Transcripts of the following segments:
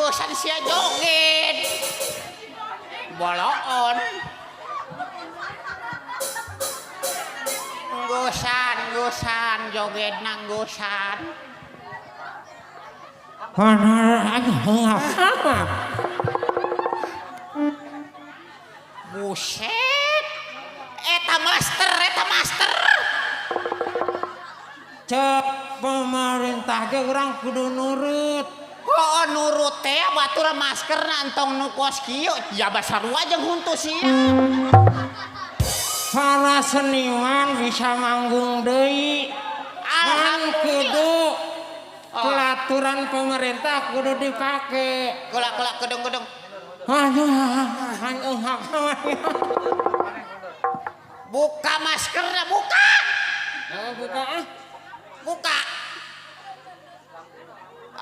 nganggosan sia joget. Boloon. Nggosan joget nanggosan. Buset. Eta master. Cek pemerintah ge urang kudu nurut. Oh nurut teh batur masker nantong nu kos kieu jaba sarua jeung huntu sia. Para seniman bisa manggung deui. Kan kudu peraturan pemerintah kudu dipake. Kelak gedung-gedung. Buka maskernya, buka. Buka.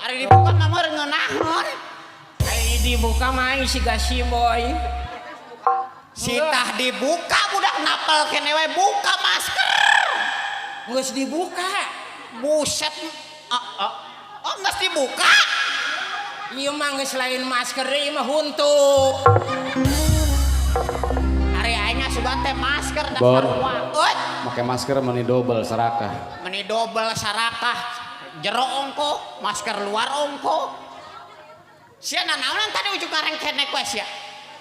Ari dibuka mah meureun ngeunahon. Ari dibuka mah si gasi boy. Sitah dibuka budak napal kene we buka masker. Geus dibuka. Buset. Oh, geus dibuka. Ieu mah geus lain masker ieu mah huntu. Ari aing sugan teh masker da Bon. sarua. Make masker meni double sarakah. Meni double sarakah. Jero ongko, masker luar ongko. Sia nanaonan tadi ujug kareng kene we sia.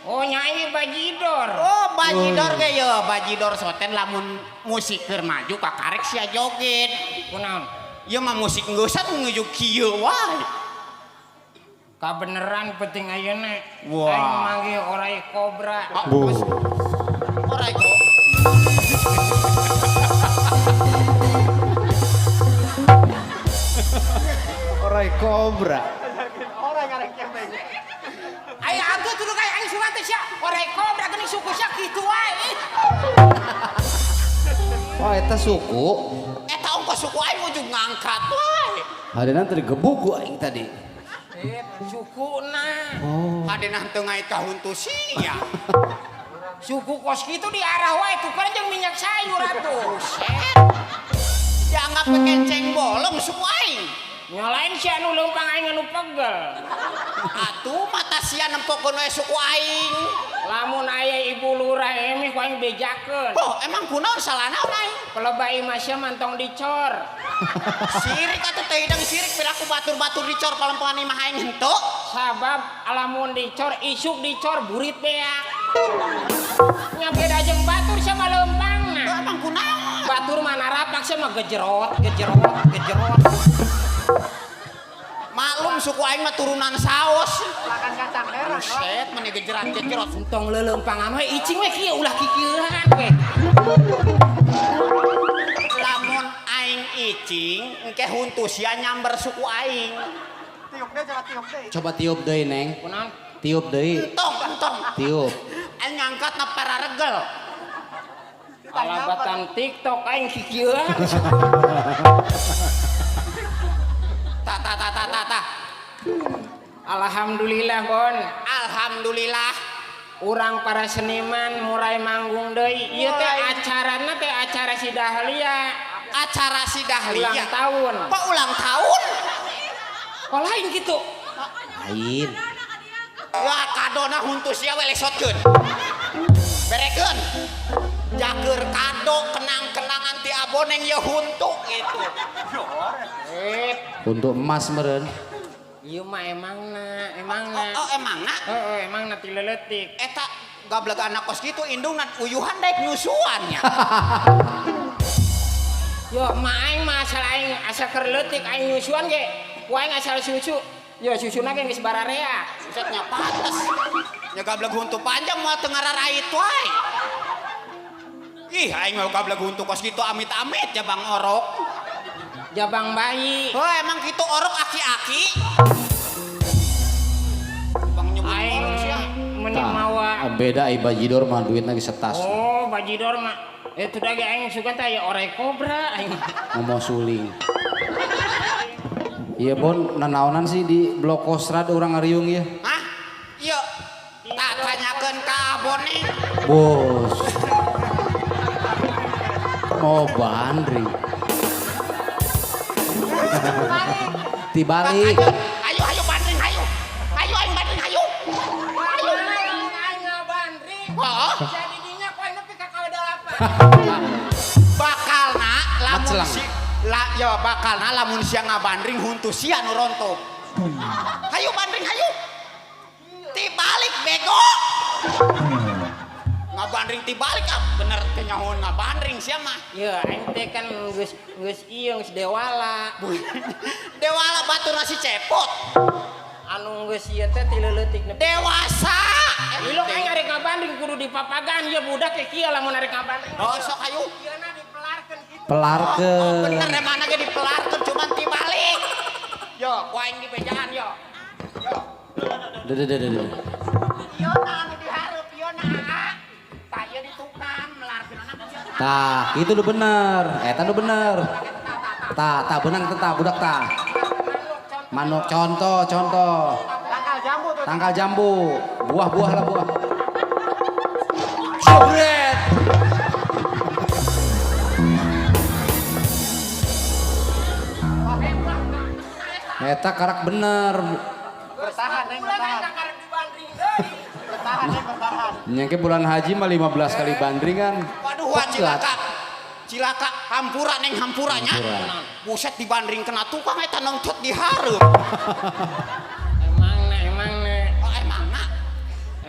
Oh nyai bajidor. Oh bajidor ge ye, bajidor soten lamun musik keur maju ka karek sia joget. Kunaon? Ieu mah musik ngeusan ngujuk kieu wae. Kabeneran penting ayeuna. Wah. Aing manggil orai kobra. Orai kok. Orai kobra. Aya agak tuh kayak aing suka teh sia. Orai kobra geuning suku sia kitu wae. Wah, eta suku. Eta ongkos suku aing ujug ngangkat wae. Hadeuna teh digebuk ku aing tadi. Sukuna. Oh. Hadeunah teu ngait ka huntu sia. Suku kos kitu diarah wae tukeran jeung minyak sayur atuh. Buset. Dianggap kenceng bolong suku aing. Nyalain si anu leumpang aing anu pegel. Atuh mata sia nempokeun we suku aing. Lamun aya ibu lurah emeh ku aing bejakeun. Oh, emang kunaon salahna aing? Pelebay masya mantong dicor. Sirik atuh teh hidang sirik piraku batur-batur dicor palempangan imah aing henteu. Sabab alamun dicor isuk dicor burit beak. Nya beda jeung batur sama leumpangna. Emang kunaon? Batur mana rapak sama gejerot. Maklum suku aing mah turunan saos. Makan kacang merah. Buset, meni gejerat-gejerot. Entong leleumpangan we icing we kieu ulah kikieuhan we. Lamun aing icing, engke huntu sia nyamber suku aing. Coba tiup deui, Neng. Kunaon? Tiup deui. Entong. Tiup. Aing ngangkatna pararegel. Alabatan TikTok aing kikieuhan. Ta. Alhamdulillah Bon. Alhamdulillah. Urang para seniman mulai manggung deui. Ieu teh acarana teh acara si Dahlia. Acara si Dahlia. Ulang tahun. Pak ulang tahun? Kok lain gitu? Lain. Wah kadona huntu sia we lesotkeun. Berekeun. Jager kado kenang-kenangan ti aboneng ya huntu gitu. Untuk emas meureun. Ieu mah emangna. Oh emangna? Heeh, emangna ti leuletik. Eta gablek anak kos kitu indungna uyuhan daek nyusuan nya. Yo mah aing mah asal aing asa keur leutik aing nyusuan ge. Ku aing asal susu. Yo susuna ge geus bararea. Buset nya pantes. Nya gablek huntu panjang moal teu ngararait wae. Ih aing mah gablek huntu kos kitu amit-amit ya Bang Orok. Jabang bayi. Oh emang kitu orok aki-aki. Bang nyebut Aing orok sia. meni mawa. Beda ai bajidor mah duitna geus setas. Oh, bajidor mah. Itu dage aing suka teh aya orai kobra aing. Ngomong suling. Iya Bon, nanaonan sih di Blok Kostrad orang ngariung ya. Hah? Iya. Tak tanyakeun ka aboneng. Bos. Mau bandring. Tibalik. Ayo banding ayo. Ayo ya bakal lamun sia ngabandring huntu sia nu rontok. Hayu bandring hayu. Tibalik bego. Ngabandring tibalik bener teh nyahoon ngabandring sia mah. Ya aing teh kan geus ieu geus dewala. Dewala batur nasi cepot. Anu geus ieu teh ti leuletik nepi. Dewasa. Ilok aing arek ngabandring kudu dipapagan ieu budak teh kieu lamun arek ngabandring. Oh sok hayu. Ieuna dipelarkeun kitu. Pelarkeun. Bener emang ge dipelarkeun cuman tibalik. Yo, ku aing di bejaan yo. Yo. Dede. Iona anu dihareup iona. Tah ieu di tukang melarkeun anak ieu. Tah, itu udah bener. Eta udah bener. Tah benang tah budak tah. Manuk contoh. Tangkal jambu tuh. Tangkal jambu. Buah lah buah. Sobret. Eta karak bener. Bertahan neng bertahan. Bertahan neng bertahan. Nyangke bulan haji mah 15 kali bandringan. Waduh wah cilaka. Cilaka hampura neng hampuranya. Hampura. Buset dibandring kena tukang eta nongcot dihareup.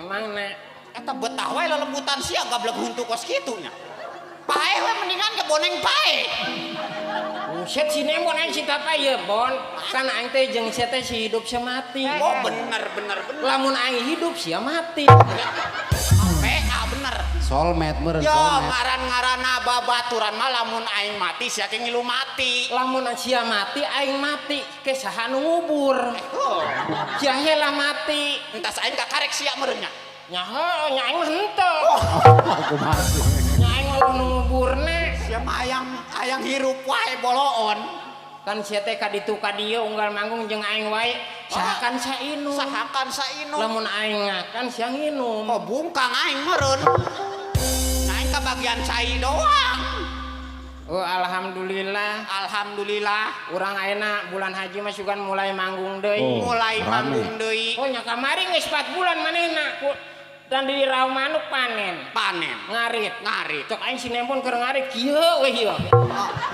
Emang nek Eta betah wae lelebutan sia gablek huntu kos kitu nya. Pae we mendingan ke boneng pae. buset si Nemon aing si tapa ieu bon kan aing teh jeung sia teh si hidup sia mati. Oh bener. Lamun aing hidup sia mati. PA bener. Soulmate meureun Yo soulmate. ngaran-ngaranna babaturan mah lamun aing mati sia ke ngilu mati. Lamun sia mati aing mati ke saha nu ngubur. Oh. Sia heula mati. Entas aing kakarek sia meureun nya. Nya heuh nya aing mah henteu. Aku masih. Nya aing uluh nu nguburna. Sia mah ayang hirup wae boloon. Kan sia teh ka ditu ka dieu unggal manggung jeung aing wae sahakan sainum. Sahakan sainum. Lamun aing ngakan sia nginum. Oh bungkang aing meureun. Aing kabagian cai doang. Oh alhamdulillah. Alhamdulillah. Urang ayeuna bulan haji mah sugan mulai manggung deui. Oh. Mulai Rame. manggung deui. Oh nya kamari geus 4 bulan manehna dan di rau manuk panen. Panen. Ngarit. Ngarit. Cok aing si Nempon keur ngarit kieu we ieu.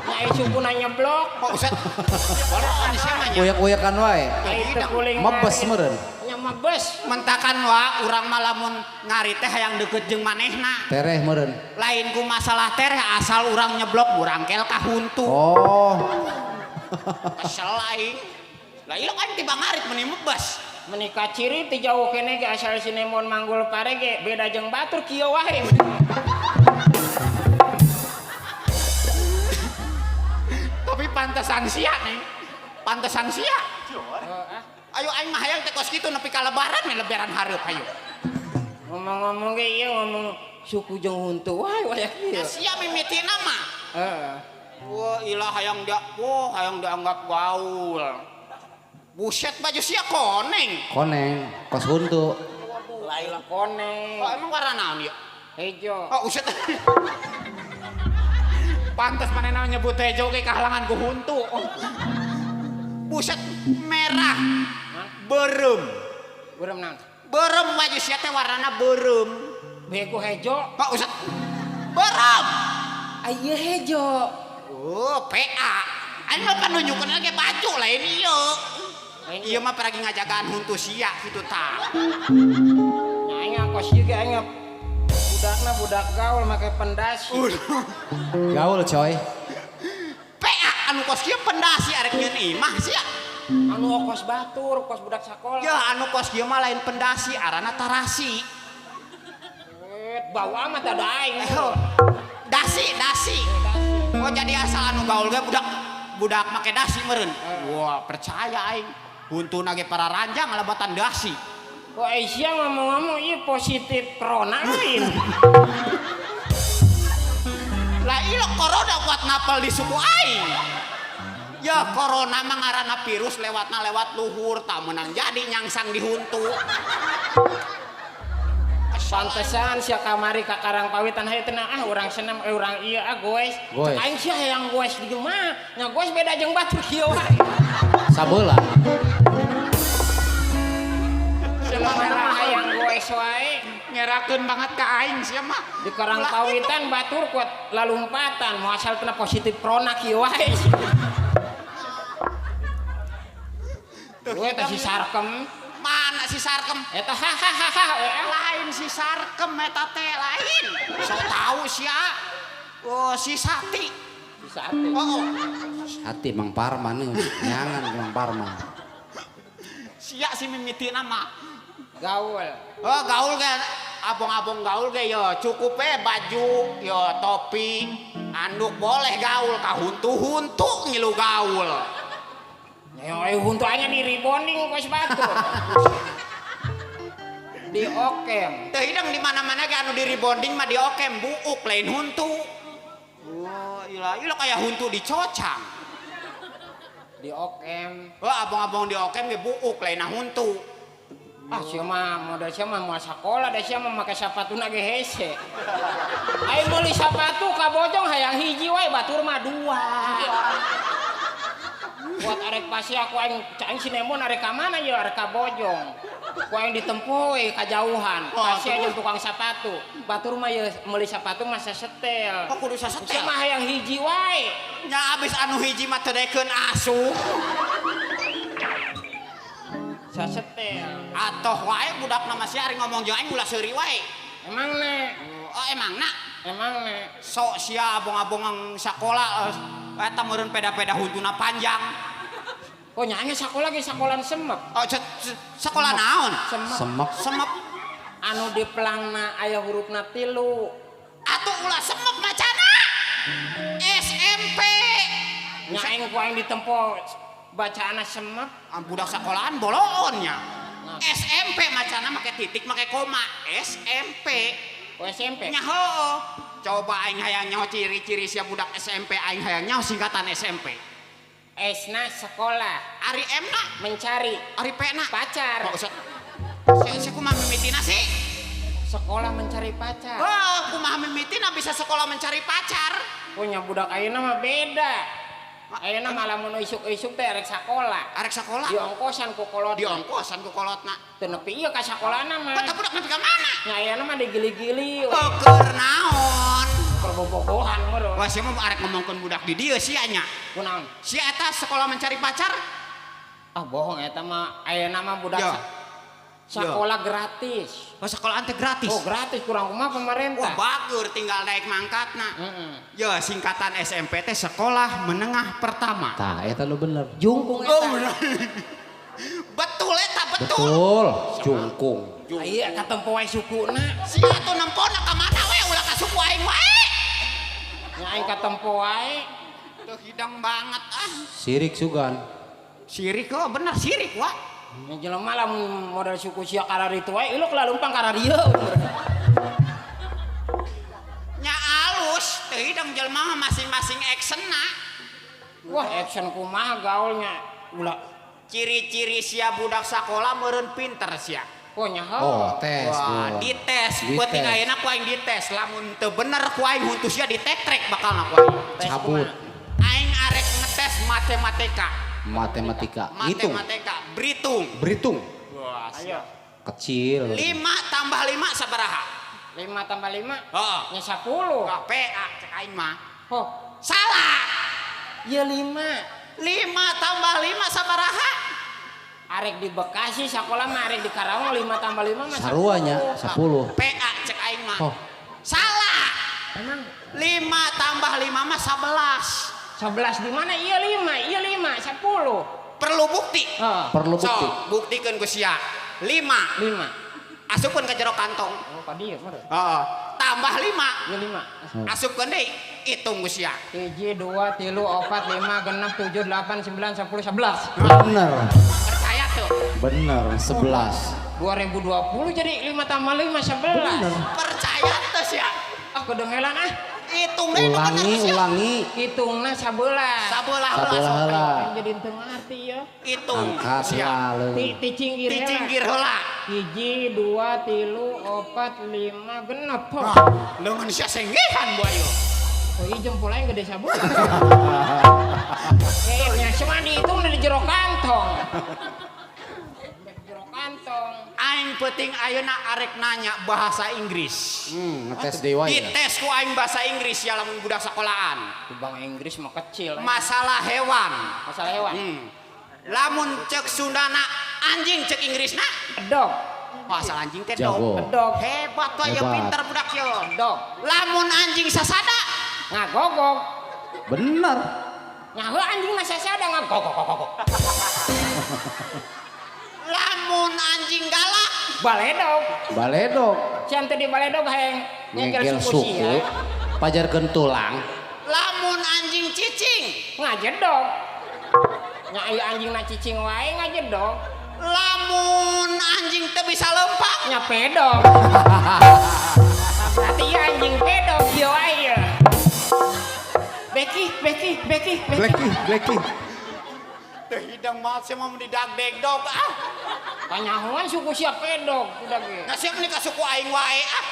Nya isupuna nyeblok. Oh uset. Boloon sia mah nya. Uyak-uyakan wae. Ai teu kuling. Mebes ngarit. meureun. Nya mebes. Mentakan wa urang mah lamun ngarit teh hayang deukeut jeung manehna. Tereh meureun. Lain ku masalah tereh asal urang nyeblok burangkel ka huntu. Oh. Kesel aing. Lah ilok aing tiba ngarit meni mebes. Menikah ciri ti jauh kene ge asal si Nemon manggul pare ge beda jeung batur kieu wae. Tapi pantesan sia nih. Pantesan sia. Ayo aing mah hayang teh kos kitu nepi ka lebaran we lebaran hareup ayo. Ngomong-ngomong ge ieu ngomong suku jeung huntu wae waya kieu. Ya sia mimitina mah. Heeh. Wah ilah hayang dianggap gaul. Buset baju sia koneng. Koneng, kos huntu. Lain koneng. Oh emang warna naon ya? Hejo. Oh uset. Pantes manehna nyebut hejo ge kahalangan ku huntu. Buset merah. Beureum. Beureum naon? Beureum baju sia teh warnana beureum. Bego hejo. Oh uset. Beureum. Aya hejo. Oh PA. Aing mah kan nunjukeun lagi baju lain ieu. Ieu mah pergi ngajagaan huntu sia kitu tah. Nya aing ngakos ieu ge aing budakna budak gaul make pendasi. Gaul coy. PA anu kos kieu pendasi arek nyeun imah sia. Anu kos batur, kos budak sakola. Ya anu kos kieu mah lain pendasi arana tarasi. Bau amat ada aing. Dasi. Oh jadi asal anu gaul ge budak make dasi meureun. Wah percaya aing. Huntuna ge para ranjang ngalebatan dasi. Wah Aisyah ngomong-ngomong ieu positif corona lain. Lah ilok corona buat napal di suku aing. Ya corona mah ngaranna virus lewat luhur tak menang jadi nyangsang di huntu. Pantesan sia kamari ka Karang Pawitan hayu tenang urang senam urang ieu goes. Goes. Aing sia hayang goes di mah. Nya goes beda jeung batur kieu wae. Sabeula. Sebenarnya hayang goes wae. Ngerakeun banget ka aing sia mah. Di Karang Pawitan batur kuat lalumpatan mau asal teu positif corona kieu wae. Lu eta si sarkem. Mana si sarkem? Eta hahaha. Lain si sarkem eta teh lain. So tahu sia. Oh si Sati. Si sate. Oh. Hati Mang Parman nih, nyangan ke Mang Parman. Sia si mimitina mah. Gaul. Oh gaul kan abong-abong gaul ge yo cukup baju yo topi anduk boleh gaul ka huntu-huntu ngilu gaul. Ya untuk aja di rebonding kos batu. Di okem. Teu hidang di mana-mana ge anu di rebonding mah di okem buuk lain huntu. Oh, ilah kayak huntu dicocang. Di okem. Oh, abong-abong di okem ge buuk lain huntu. Ah siapa modal siapa mau sekolah da siapa make sepatu ge hese. Ayo beli sepatu ka bojong hayang hiji wae batur mah dua. Buat arek pasti aku aing sinemon arek ka mana ya arek ka bojong. Ku aing ditempuh kajauhan. Pasti aja tukang sepatu. Batur mah ya meuli sepatu mah sasetel. Oh, kudu sasetel. Siapa hayang hiji wae. Nya abis anu hiji mah teu dekeun asuh. Sasetel. Atoh wae budakna masih ari ngomong jeung aing ulah seuri wae. Emang nek. Oh, emangna? Emang nek. Sok sia abong-abong sakola eta meureun peda-peda huntuna panjang. Oh nyanyi sekolah ge sekolah semek. Oh, sekolah naon? Semek. Semek. Anu di pelangna aya hurufna 3. Atuh ulah semek macana. SMP. Nyaing ku aing ditempo bacaana semek. Budak sekolahan boloonnya. SMP macana make titik make koma. SMP. Oh SMP. Nya heuh. Coba aing hayang nyaho ciri-ciri sia budak SMP aing hayang nyaho singkatan SMP. Esna sekolah. Ari M-na Mencari Ari P-na pacar. Kok usah. Si kumaha mimitina sih? Sekolah mencari pacar. Oh, kumaha mimitina bisa sekolah mencari pacar? Punya budak ayeuna mah beda. Ayeuna malah mun isuk-isuk teh arek sakola. Arek sekolah? Diongkosan ku kolot. Diongkosan ku kolotna. Teu nepi ieu ka sakolana mah. Kata budak nepi ka mana? Nya ayeuna mah digili-gili. Oh, keur naon? Perbobogohan meureun. Wah, sia mah arek ngomongkeun budak di dieu sia nya. Kunaon? Si eta sekolah mencari pacar? Ah bohong eta mah ayeuna mah budak Yo. sekolah gratis. Oh, sekolah teh gratis. Oh gratis kurang kumaha Wah, pemerintah. bagur tinggal naik mangkatna. Heeh. Ya, singkatan SMP teh sekolah menengah pertama. Tah, eta lu bener. Jungkung Oh, eta. bener. Betul eta betul. Betul, jungkung. Aya katempo wae sukuna. Si atuh nempona ka mana we ulah ka suku aing wae. Nya aing katempo wae. Tuh hidang banget ah. Sirik sugan. Sirik kok bener sirik wah. Nya jelema lamun modal suku sia karari tu wae iluk lalumpang ka radio. Nya alus teu hidang jelema mah masing-masing actionna. Wah action kumaha gaulnya. Ulah Ciri-ciri sia budak sakola meureun pinter sia. oh nya Oh, tes. Wah, gua. dites. Dites. Penting ayeuna ku aing dites. Lamun teu bener ku aing huntu sia ditetrek bakalna ku aing. Cabut. Aing arek ngetes matematika. Matematika. Hitung. Matematika, berhitung. Berhitung. Wah, Ayo. Kecil. 5 tambah 5 sabaraha? 5 tambah 5 Heeh. nya 10. Wah, PA cek aing mah. Oh, Salah. ieu 5. 5 tambah 5 sabaraha? Arek di Bekasi sekolah mah arek di Karawang 5 tambah 5 mah Saruanya 10. PA cek aing mah. Oh. Salah. Emang 5 tambah 5 mah 11. 11 di mana? Iya 5, 10. Perlu bukti. Perlu bukti. So, buktikeun ku sia. 5. 5. Asupkeun ke jero kantong. Oh, ka dieu mah. Heeh. Tambah 5. Iya 5. Asupkeun deui. Hitung ku sia. 1, 2, 3, 4, 5, 6, 7, 8, 9, 10, 11. Bener. Percaya tuh. Bener. 11. 2020 jadi 5 tambah 5 11. Percaya tuh sia. Ah kedengelan ah. Hitung deui nu bener Ulangi, sia. ulangi. Hitungna 11. Sabelah Sabelah heula. Jadi teu ngarti ya. Hitung Angkat sia. lalu. Ti cinggir heula. Dicinggir heula. 1, 2, 3, 4, 5 genep. Leungeun sia senggehan buayu. Oh iya jempol aing gede sabun. Nya cuma dihitung di jero kantong. Jero kantong. Aing penting ayeuna arek nanya bahasa Inggris. Ngetes dewa ya. Dites ku aing bahasa Inggris ya lamun budak sekolahan. Bang Inggris mah kecil. Masalah hewan. Masalah hewan. Lamun cek Sundana anjing cek Inggrisna. Dog. Oh, asal anjing teh Jago. dog. Dog. Hebat wae ya Hebat. pinter budak yo. Dog. Lamun anjing sasada. Ngagogog. Bener. Nyaho anjing mah sasada ngagogog. Lamun anjing galak. Baledog. Baledog. Cian teh di baledog hayang Ngegel suku suku. sia. Pajarkeun tulang. Lamun anjing cicing. Ngajedog. Nya ieu anjingna cicing wae ngajedog. Lamun anjing teu bisa lempang. Nya pedog. Berarti ieu anjing pedog ieu wae. Beki. Blacky. Teu hidang mah sia mah didagdeg dog ah. Kanyahoan suku sia pedog udah ge. Nasiap nih ka suku aing wae ah.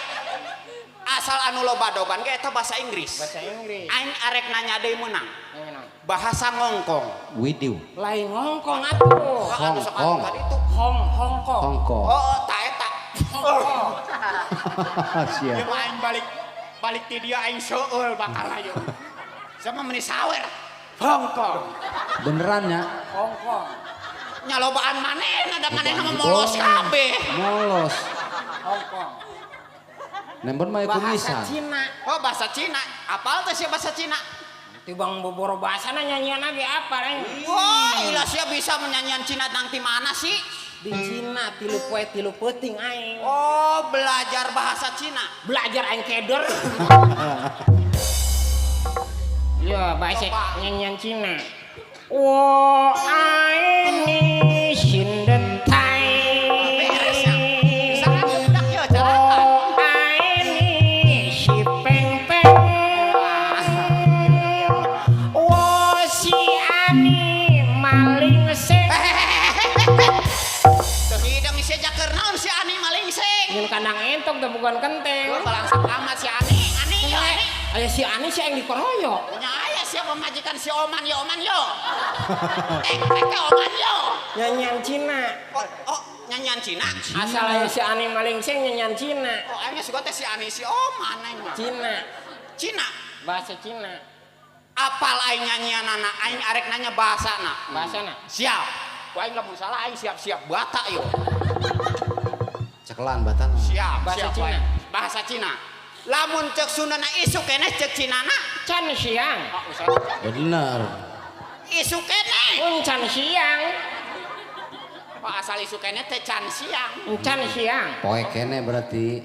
Asal anu loba dogan ge eta bahasa Inggris. Bahasa Inggris. Aing arek nanya deui meunang. Enak. Bahasa ngongkong. Widiw. Lain ngongkong atuh. Anu sok anu Hongkong. tadi itu. Hongkong. Hongkong. Oh, ta eta. Hongkong. Sia. Ieu mah aing balik ti dia aing seueul bakal ayo. Sama meuni sawer. Hongkong. Beneran ya? Hongkong. Nyalobaan manehna da manehna mah molos kabeh. Molos. Hongkong. Nembon mah Bahasa kumisan. Cina. Oh, bahasa Cina. Apal teh sia bahasa Cina? Tibang boboro bahasana nyanyian lagi apa lain? Wah, ilah sia bisa menyanyian Cina nang ti mana sih? Di Cina tilu poe tilu peuting aing. Oh, belajar bahasa Cina. Belajar aing keder. Ya, bahasa nyanyian Cina. Wo aini shinden tai. Beres ya. Bisa kan budak yo carakan. Wo aini si peng peng. Wo si ani maling seng. Tuh hidang isi jaker naon si Ani maling seng. Yang kandang entok teh bukan kenteng. Gua balangsap amat si Ani. Ani yo Ani. Aya si Ani si yang dikeroyok. Nya aya siapa majikan si Oman yo Oman yo. Ke Oman yo. Nyanyian Cina. Oh, nyanyian Cina. Asal aya si Ani maling seng nyanyian Cina. Oh, aing geus teh si Ani si Oman aing mah. Cina. Cina. Bahasa Cina. Apal aing nyanyianana, aing arek nanya bahasana. Bahasana. Siap. Ku aing lamun salah aing siap-siap bata yo. Cekelan batan. Siap, Bahasa siap Cina. wae. Bahasa Cina. Lamun cek Sundana isu keneh cek Cinana. Can siang. Bener. Isu keneh. Can siang. Pak asal isu keneh teh can siang. Can siang. Poe kene berarti.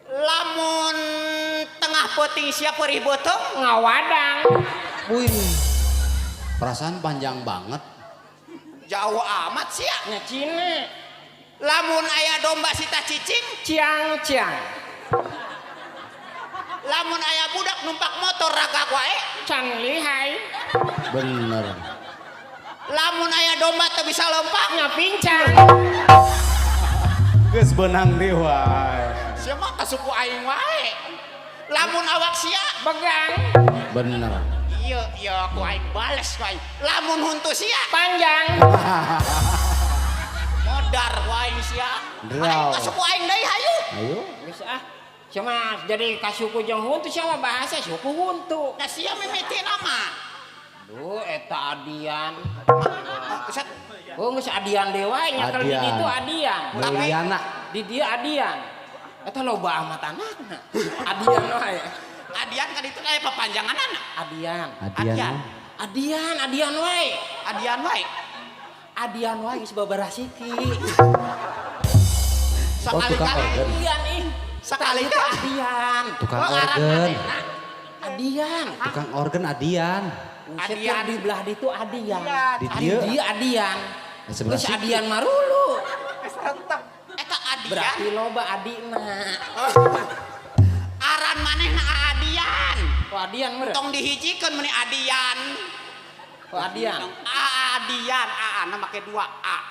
Lamun tengah peuting sia perih beuteung Ngawadang. Wih. Perasaan panjang banget. jauh amat sia. Nya Cina. Lamun aya domba sita cicing, Ciang. lamun aya budak numpak motor ragak wae, Can lihai. Bener. lamun aya domba teu bisa lempang, Nya pincang. Geus beunang dewa. sia mah kasuku aing wae. Lamun awak sia, Begang. Bener. iya aku aing bales ku aing. Lamun huntu sia, Panjang. modar ku aing sia. Draw. Aing kasuku aing deui hayu. Ayo. Geus ah. Cuma jadi kasuku jeung huntu siapa bahasa suku huntu. Nah sia mimiti nama. Duh eta adian. Ustaz, Oh geus adian dewa nya kalau di Adian. ditu adian. Meliana. Di dia adian. Eta loba amat anakna. Adian wae. adian kan itu kayak papanjanganana. Adian. Adian. Adian wae. Adian wae. Adian wae geus babaraha siki. Oh, tukang Sekali-kali organ. Adian ih. Sekali Tadi teh adian. Tukang Oh, ngaran organ. manehna. Adian. Tukang organ Adian. Adian Adian. di belah ditu adian. Di Di dieu. dia adian. Di sebelah Geus situ. adian marulu. Eta adian. Berarti loba adina. Aran manehna adian. Oh adian meureun. Tong dihijikeun meuni adian. Oh adian. Adian, aana make dua.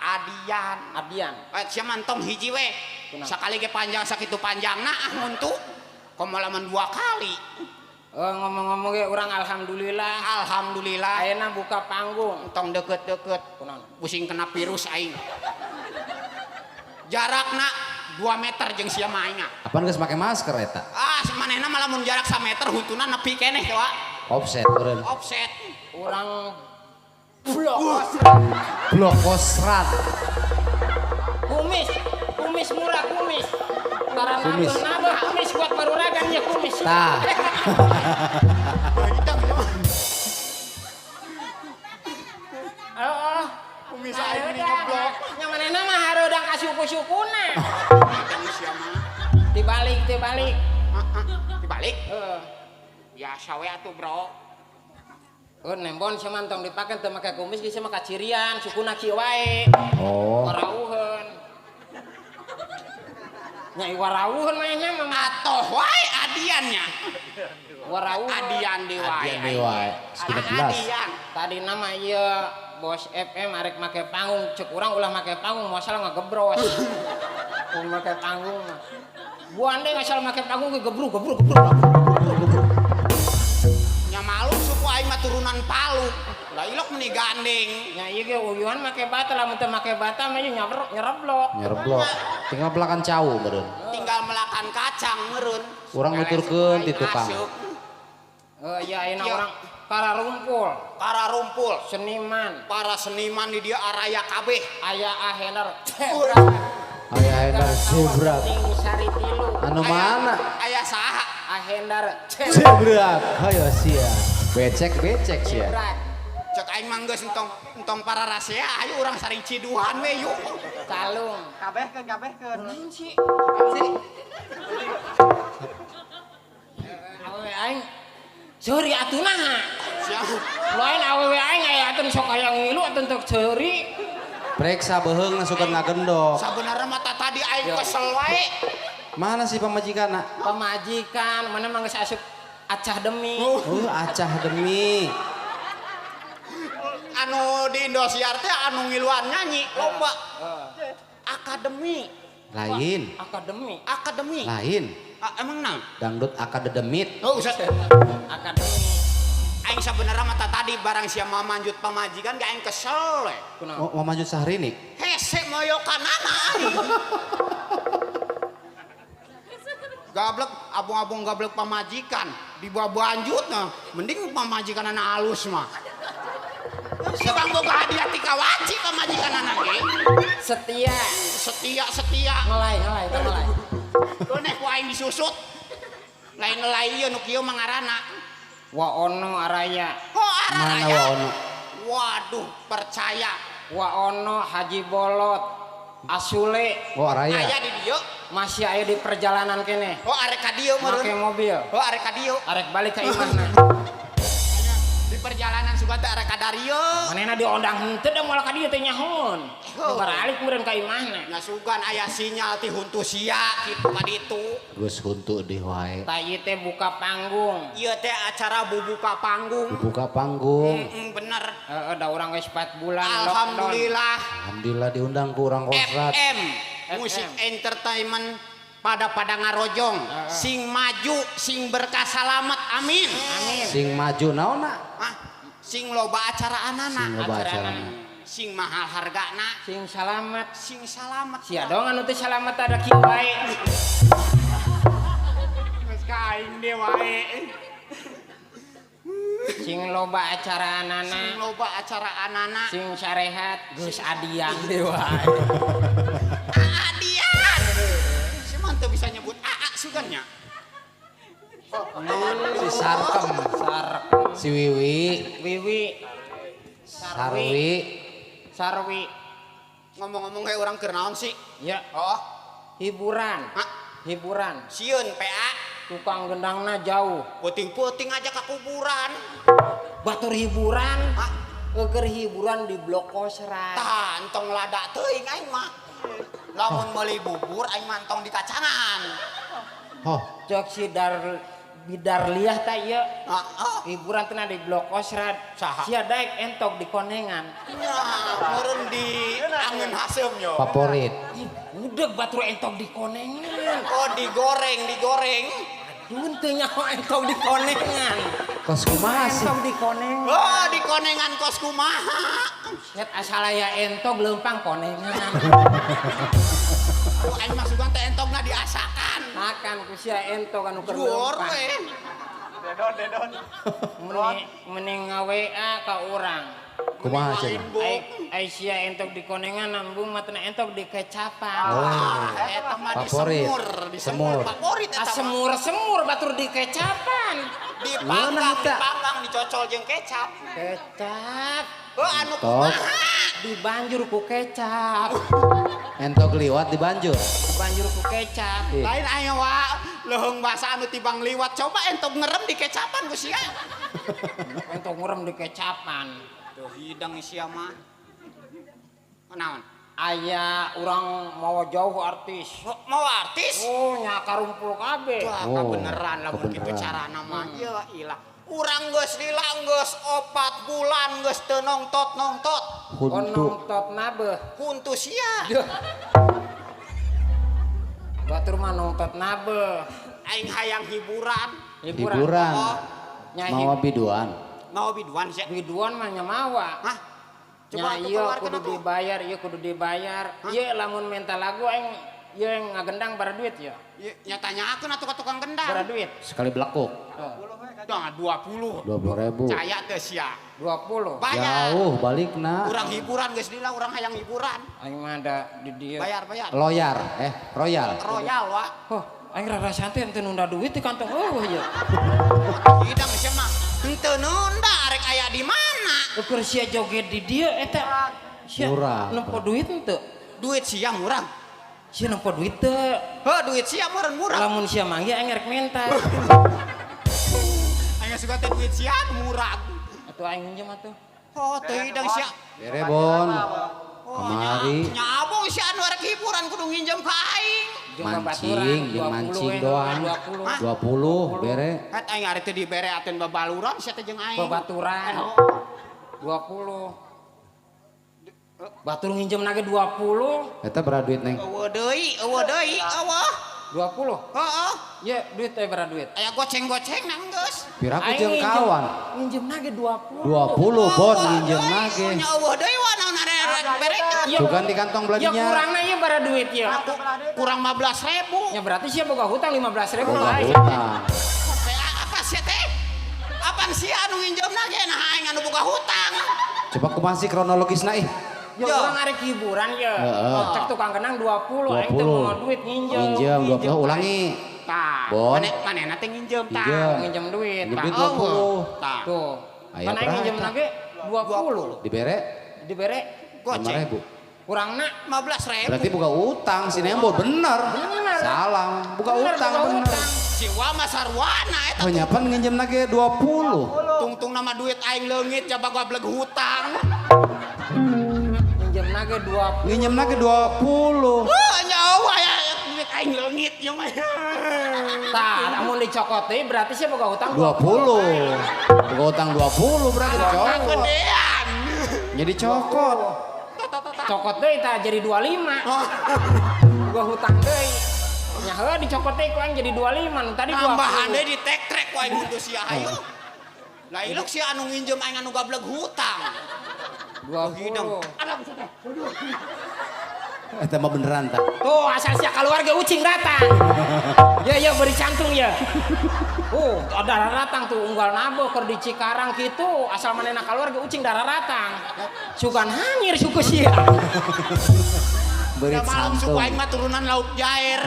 Adian. Adian. Sia mantong hiji we. Kunaon? Sakali ge panjang sakitu panjangna muntu. Komo lamun 2 kali. Oh ngomong-ngomong ge urang alhamdulillah. Alhamdulillah. Ayeuna buka panggung. Tong deket-deket. Kunaon? Pusing kena virus aing. Jarakna 2 meter jeung sia mah aing. Apaan geus make masker eta? Manehna mah lamun jarak 1 meter hutuna nepi keneh wa. Offset beureun. Offset. Urang Blok kosrat. Kumis murah kumis. Karena Kumis. nambah kumis buat baruragan ya kumis. Tah. Oh, Kumis aing ini ngeblok. Nya manehna mah hareudak ka suku-sukuna. Tadi siapa? Dibalik. Dibalik. Heeh. Biasa we atuh, Bro. Nembon sia mantong dipake teu make kumis geus mah kacirian, sukuna kieu wae. Oh. Warauheun. Nya warauheun mah nya mah Atoh wae adiannya. warauheun. Adian di wae. Adian deui wae. Sekitar belas. Adian. Tadi nama ieu Bos FM arek make panggung, cek urang ulah make panggung moal ngagebros. Mun make panggung mah. Buande ngasal make panggung ge gebruk. Nya malu suku aing mah turunan Palu. Lah ilok meni gandeng. Nya ieu ge uyuhan make bata lamun teu make bata mah ieu nyereblok. Nyereblok. Tinggal belakan cau meureun. Tinggal melakan kacang meureun. Urang nuturkeun ti tukang. Iya ayeuna Iya. urang kararumpul, Kararumpul. seniman, Para seniman di dia araya kabeh. aya ahener. Aya endar zebra. Ning sari tilu. Anu mana? Aya saha? Ahendar Zebra. Hayo sia. Becek sia. Jebrak. Cek aing mah geus entong para rasea ayo urang sari ciduhan we yuk. Calung. Kabehkeun. Naon sih? Awewe aing seuri atuna. Siap. Lain awewe aing aya atuh sok aya ngilu atuh teu seuri. Preksa beheung suka ngagendok. Sabenerna mah tadi aing kesel wae. Mana si pamajikanna? Pamajikan mana mah geus asup acah demi. Acah demi. Anu di Indosiar teh anu ngiluan nyanyi lomba. Akademi. Lain. Akademi. Lain. Emang naon? Dangdut akademit. Oh, usah. Akademi. Aing sabenerna mah tadi barang sia manjut pamajikan ge aing kesel we. Oh, mau maju Sahrini. Hese moyo kanana. Gablek abung-abung gablek pamajikan dibawa banjut nah mending pamajikan anak halus mah. Sebang boga hadiah ti kawaci pamajikan anak ge. Setia. Ngelai. Doneh ku aing disusut. Lain lain ieu nu kieu mah ngaranna. Wa ono araya. Oh, Mana araya. waono? Waduh, percaya. Wa ono Haji Bolot. Asule Oh araya. Aya di dieu. masih aya di perjalanan kene. Oh, arek ka dieu Make meureun. mobil. Oh, arek ka dieu. Arek balik ka imahna. Di perjalanan suka teh arek ka darieu. Manehna diondang henteu da moal ka dieu teh nyahoon. Balik meureun ka imahna. Nya sugan aya sinyal ti huntu sia kitu ka ditu. Geus huntu di wae. Ta ieu teh buka panggung. Ieu teh acara bubuka panggung. Buka panggung. Bener. Heeh, da urang geus 4 bulan lockdown. Alhamdulillah. Alhamdulillah diundang ku urang kosrat. FM Musik Entertainment pada ngarojong. Sing maju, sing berkah salamet. Amin. Amin. Sing maju naonna? Ah, sing loba acara anana. Sing loba acara. Sing mahal hargana. Sing salamet. Sing salamet. Sia dong anu teh salamet ada kieu wae. Geus kaing deh wae. Sing loba acara Sing anana. loba acara anana. Sing sarehat geus adian deui wae. Adian. Si mantep bisa nyebut AA sugannya. Si Sarkem, si Wiwi, Wiwi. Sarwi. Ngomong-ngomong kayak orang keur naon sih? Ya, Oh, hiburan. Hah? Hiburan. sieun PA. Tukang gendangna jauh. Puting-puting aja ke kuburan. Batur hiburan. Hah? Keur hiburan di Blok Kosrat. Tah, entong lada teuing aing mah. Lamun meuli bubur aing mantong di kacangan. oh, Cok si bidar liah ta ieu. Heeh. Hiburan teh di Blok Kosrat. Saha? Sia daek entok di konengan. Ya, meureun di angin haseum yo. favorit. Ih, budeg batur entok di konengan. Oh, digoreng. Dun teu nyaho entok di konengan. Kos kumaha sih? Entok di konengan. Oh, di konengan kos kumaha. Lihat asal aya entok leumpang konengan. Aduh, aing mah sugan teh entongna diasakan. Makan ku sia entok anu keur Gor leumpang. we. Dedon. Mending ngaWA ka urang. Kumaha cenah? Aisyah entok di konengan nambung matna entok di kecapan. Eta mah di Favorit. semur, Semur. favorit eta mah. Semur batur di kecapan. Dipanggang, dicocol jeung kecap. Kecap. Anu Tok. kumaha? Dibanjur ku kecap. Entok liwat di banjur. Dibanjur ku kecap. Ih. Lain aya wa leuheung basa anu tibang liwat. Coba entok ngerem di kecapan ku sia. Entok ngurem di kecapan. Tuh hidang sia mah. Naon? Aya urang mau jauh artis. Mau artis? Oh, nya karumpul kabeh. Wah, Oh, kebeneran lamun kitu kebeneran. carana mah. Ya ilah. Urang geus lila geus 4 bulan geus teu nongtot. Huntu. Nongtot nabeh. Huntu sia. Batur mah nongtot nabeh. Aing hayang hiburan. Hiburan. Oh, Nya Mau biduan. mau biduan sia. biduan mah nya mawa. Hah? Nya atuh iya keluarkeun kudu atuh. dibayar, iya kudu dibayar. Iya lamun minta lagu aing ieu ngagendang bara duit ya. Ya tanyakeun atuh ka tukang gendang. Bara duit. Sekali belakuk. Dah 20. 20.000. Caya teh sia. 20. Bayar. Jauh balikna. Urang hiburan geus lila urang hayang hiburan. Aing mah ada di dieu. Bayar. Loyar, royal. Royal wa. Oh, aing rada santai ente nunda duit di kantong ya. Hidang sia mah. Henteu nunda arek aya di mana? Ukur sia joget di dieu eta. Sia Murah. nempo duit henteu? Duit sia murah. Sia nempo duit teu. Heuh, duit sia murah. Lamun sia manggi aing rek minta. Aya suka teh duit sia murah. Atuh aing minjem atuh. Oh, teu hidang sia. Berebon. Kemari. Nya abong sia anu arek hiburan kudu nginjem ka aing. Jeung Mancing, jeung mancing doang. 20 bere. Het aing arek teh dibere aten babaluran sia teh jeung aing. Babaturan 20. Batur nginjem nage 20. Eta berapa duit neng? Eueuh deui, eueuh. 20. Heeh. Ya duit teh berapa duit? Aya goceng-goceng nang geus. Piraku Aing jeung nginjem- kawan. Nginjem nage 20. 20 bon nginjem nage. Nya eueuh deui wa naon arek berekeun. Ya, Bukan di kantong ya beladinya. kurangna ieu bara duit ya. Kurang 15.000. Ya berarti sia boga hutang 15.000 Boga lah. hutang. Apa sih teh? Apaan sih anu nginjemna ge nah aing anu boga hutang. Coba kumasi kronologisna ih. Ya Ya. urang arek hiburan ya. Heeh. Cek tukang kenang 20, aing teh mau duit nginjem. Minjem 20 ulangi. Tah, Bon. manehna teh nginjem tah. Nginjem. Nginjem duit. Nginjem Tah. duit 20. Tah. Tuh. Aya Kan aing nginjem berapa? nage 20. Dibere Dibere Goceng. 5.000. kurangna 15.000. Berarti buka utang si Nembo bener. Bener. Salah, buka Bener, utang boga bener. hutang. Siwa mah sarwana eta. Oh nyapan nginjem lagi 20. Tungtung nama duit aing leungit coba gua bleg hutang. Nginjem nage 20. Nginjem lagi 20. Nyawa ya duit aing leungit ya mah. Tah, namun dicokot teh berarti sih boga hutang 20. Buka utang 20 berarti cokot. Gedean. Jadi cokot. Cokot deui tah jadi 25. Gua hutang deui. Nya heuh dicokot deui ku aing jadi 25, nu tadi 20. Tambahan deui ditekrek ku aing kudu sia hayu. Lah ilok sia anu nginjem aing anu gableg hutang. 20. Eta mah beneran tak. Tuh asal sia keluarga ucing datang. Ya beri cantung ya. Darah ratang tuh unggal nabo keur di Cikarang kitu asal manehna keluarga ucing darah ratang. Sugan hanyir suku sia. Beri Ya malam suku santung. aing mah turunan lauk jair.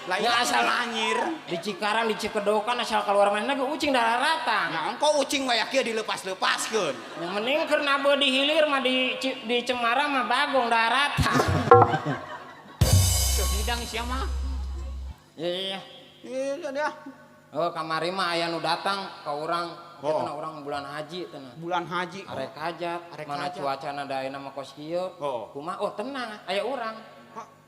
Lah Ya, ya asal asal- anyir. Di Cikarang di Cikedokan asal keluar manehna ge ucing darah ratang. Nah, engkau ucing mah kieu dilepas-lepaskeun. Yang mending keur nabo di hilir mah di Cemara mah bagong darah ratang. Sehidang sia mah. Iya. Iya dia. Oh kamari mah aya nu datang ka urang. Oh. Kita urang bulan haji tenan. Bulan haji. Arek hajat, Arek mana hajat. cuacana da ayeuna mah kos kieu. Oh. Kumaha? Oh tenang, aya urang.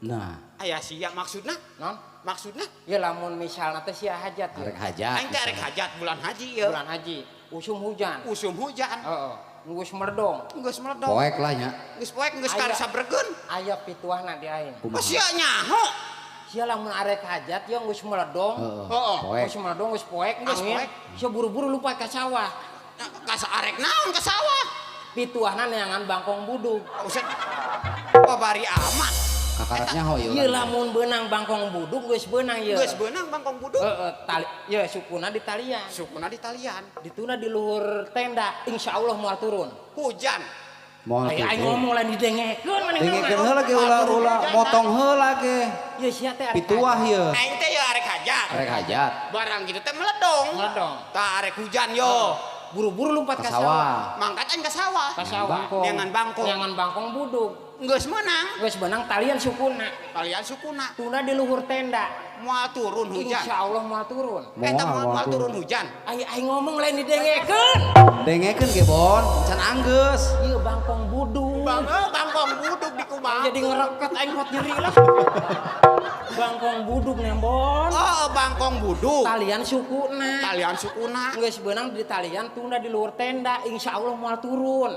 Nah, Aya sia maksudna? Non? Maksudna? Ya lamun misalna teh sia hajat arek ya. hajat. Aing teh arek hajat bulan haji ya. Bulan haji, usum hujan. Usum hujan. Heeh. Nunggu merdong. Geus meledok. Poek lah nya. Geus poek geus Aya. karesa bregeun. Aya pituahna di aing. Oh Kumaha? sia nyaho. Sia lamun arek hajat ya geus meledong. Heeh. Heeh. Poek. Geus meledong geus poek Geus angin. poek. Sia buru-buru lupa ka sawah. Ka arek naon ka sawah? Pituahna neangan bangkong budug. Uset. Oh bari amat. Kakaratnya ho Ieu lamun beunang bangkong budug geus beunang ieu. Geus beunang bangkong buduk. Heeh, tali ya sukuna di talian. Sukuna di talian. Dituna di luhur tenda, insya Allah moal turun. Hujan. Moal Ayo tuh. aing ngomong lain didengekeun mending. Dengekeun heula ge ulah motong heula ge. Ya sia teh Pituah ieu. Aing teh ya arek hajat. Rek hajat. Barang gitu teh meledong. Ngadong. Tah arek hujan yo. Buru-buru lompat Ke ka sawah. sawah. Mangkat aing ka sawah. Ka sawah. Bangkong. Neangan bangkong. Neangan bangkong buduk. Geus meunang. Geus benang talian sukuna. Kalian sukuna. Tunda di luhur tenda. Moal turun hujan. Insyaallah moal turun. Eta Moal moal turun hujan. Aing ngomong lain didengekeun. Dengekeun ge Bon, can anggeus. Ieu bangkong buduk. Bangkong buduk di kumaha. Jadi ngereket aing kuat nyeri lah. Bangkong buduk nembon. Oh, bangkong buduk. Talian sukuna. Kalian sukuna. Geus benang di talian tunda di luhur tenda. Insyaallah moal turun.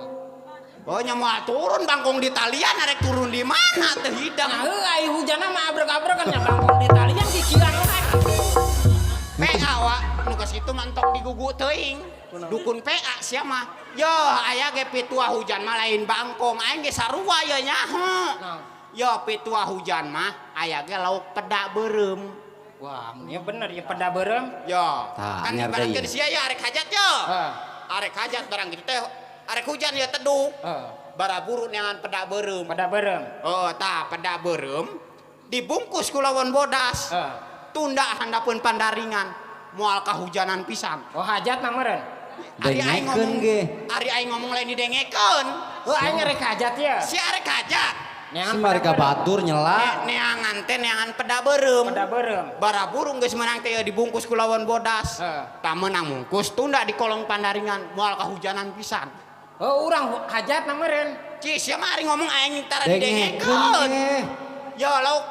Oh, nya moal turun bangkong di talian arek turun di mana teu hidang. Nah, ai hujanna mah abrek-abrekan nya bangkong di talian kikian we. PA wa nu geus kitu mantok digugu teuing. Dukun PA sia mah. Yo, aya ge pituah hujan mah lain bangkong, aing ge sarua ye nya. Nah. Yo, pituah hujan mah aya ge lauk peda beureum. Wah, ini bener ya peda berem. Yo, Tah, kan anyar ibaratkeun deui. sia ya arek hajat yo. Heeh. Arek hajat barang gitu teh arek hujan ya teduh. Heeh. Baraburu neangan peda beureum. Peda berem. Oh, tah peda beureum dibungkus ku lawan bodas. Heeh. Tunda handapeun pandaringan moal kahujanan pisan. Oh, hajat mah meureun. Ari aing Dengekeun ngomong, ge. ari aing ngomong lain didengekeun. Oh, aing rek hajat ya. Si arek hajat. Si marika batur nyela. Neangan teh neangan peda beureum. Peda berem. Baraburung geus menang teh dibungkus ku lawan bodas. Heeh. Tah meunang mungkus tunda di kolong pandaringan moal kahujanan pisan. Oh, urang hajat mah meureun. Ci sia mah ari ngomong aing tara Dengekeun didengekeun. ge. Yo lauk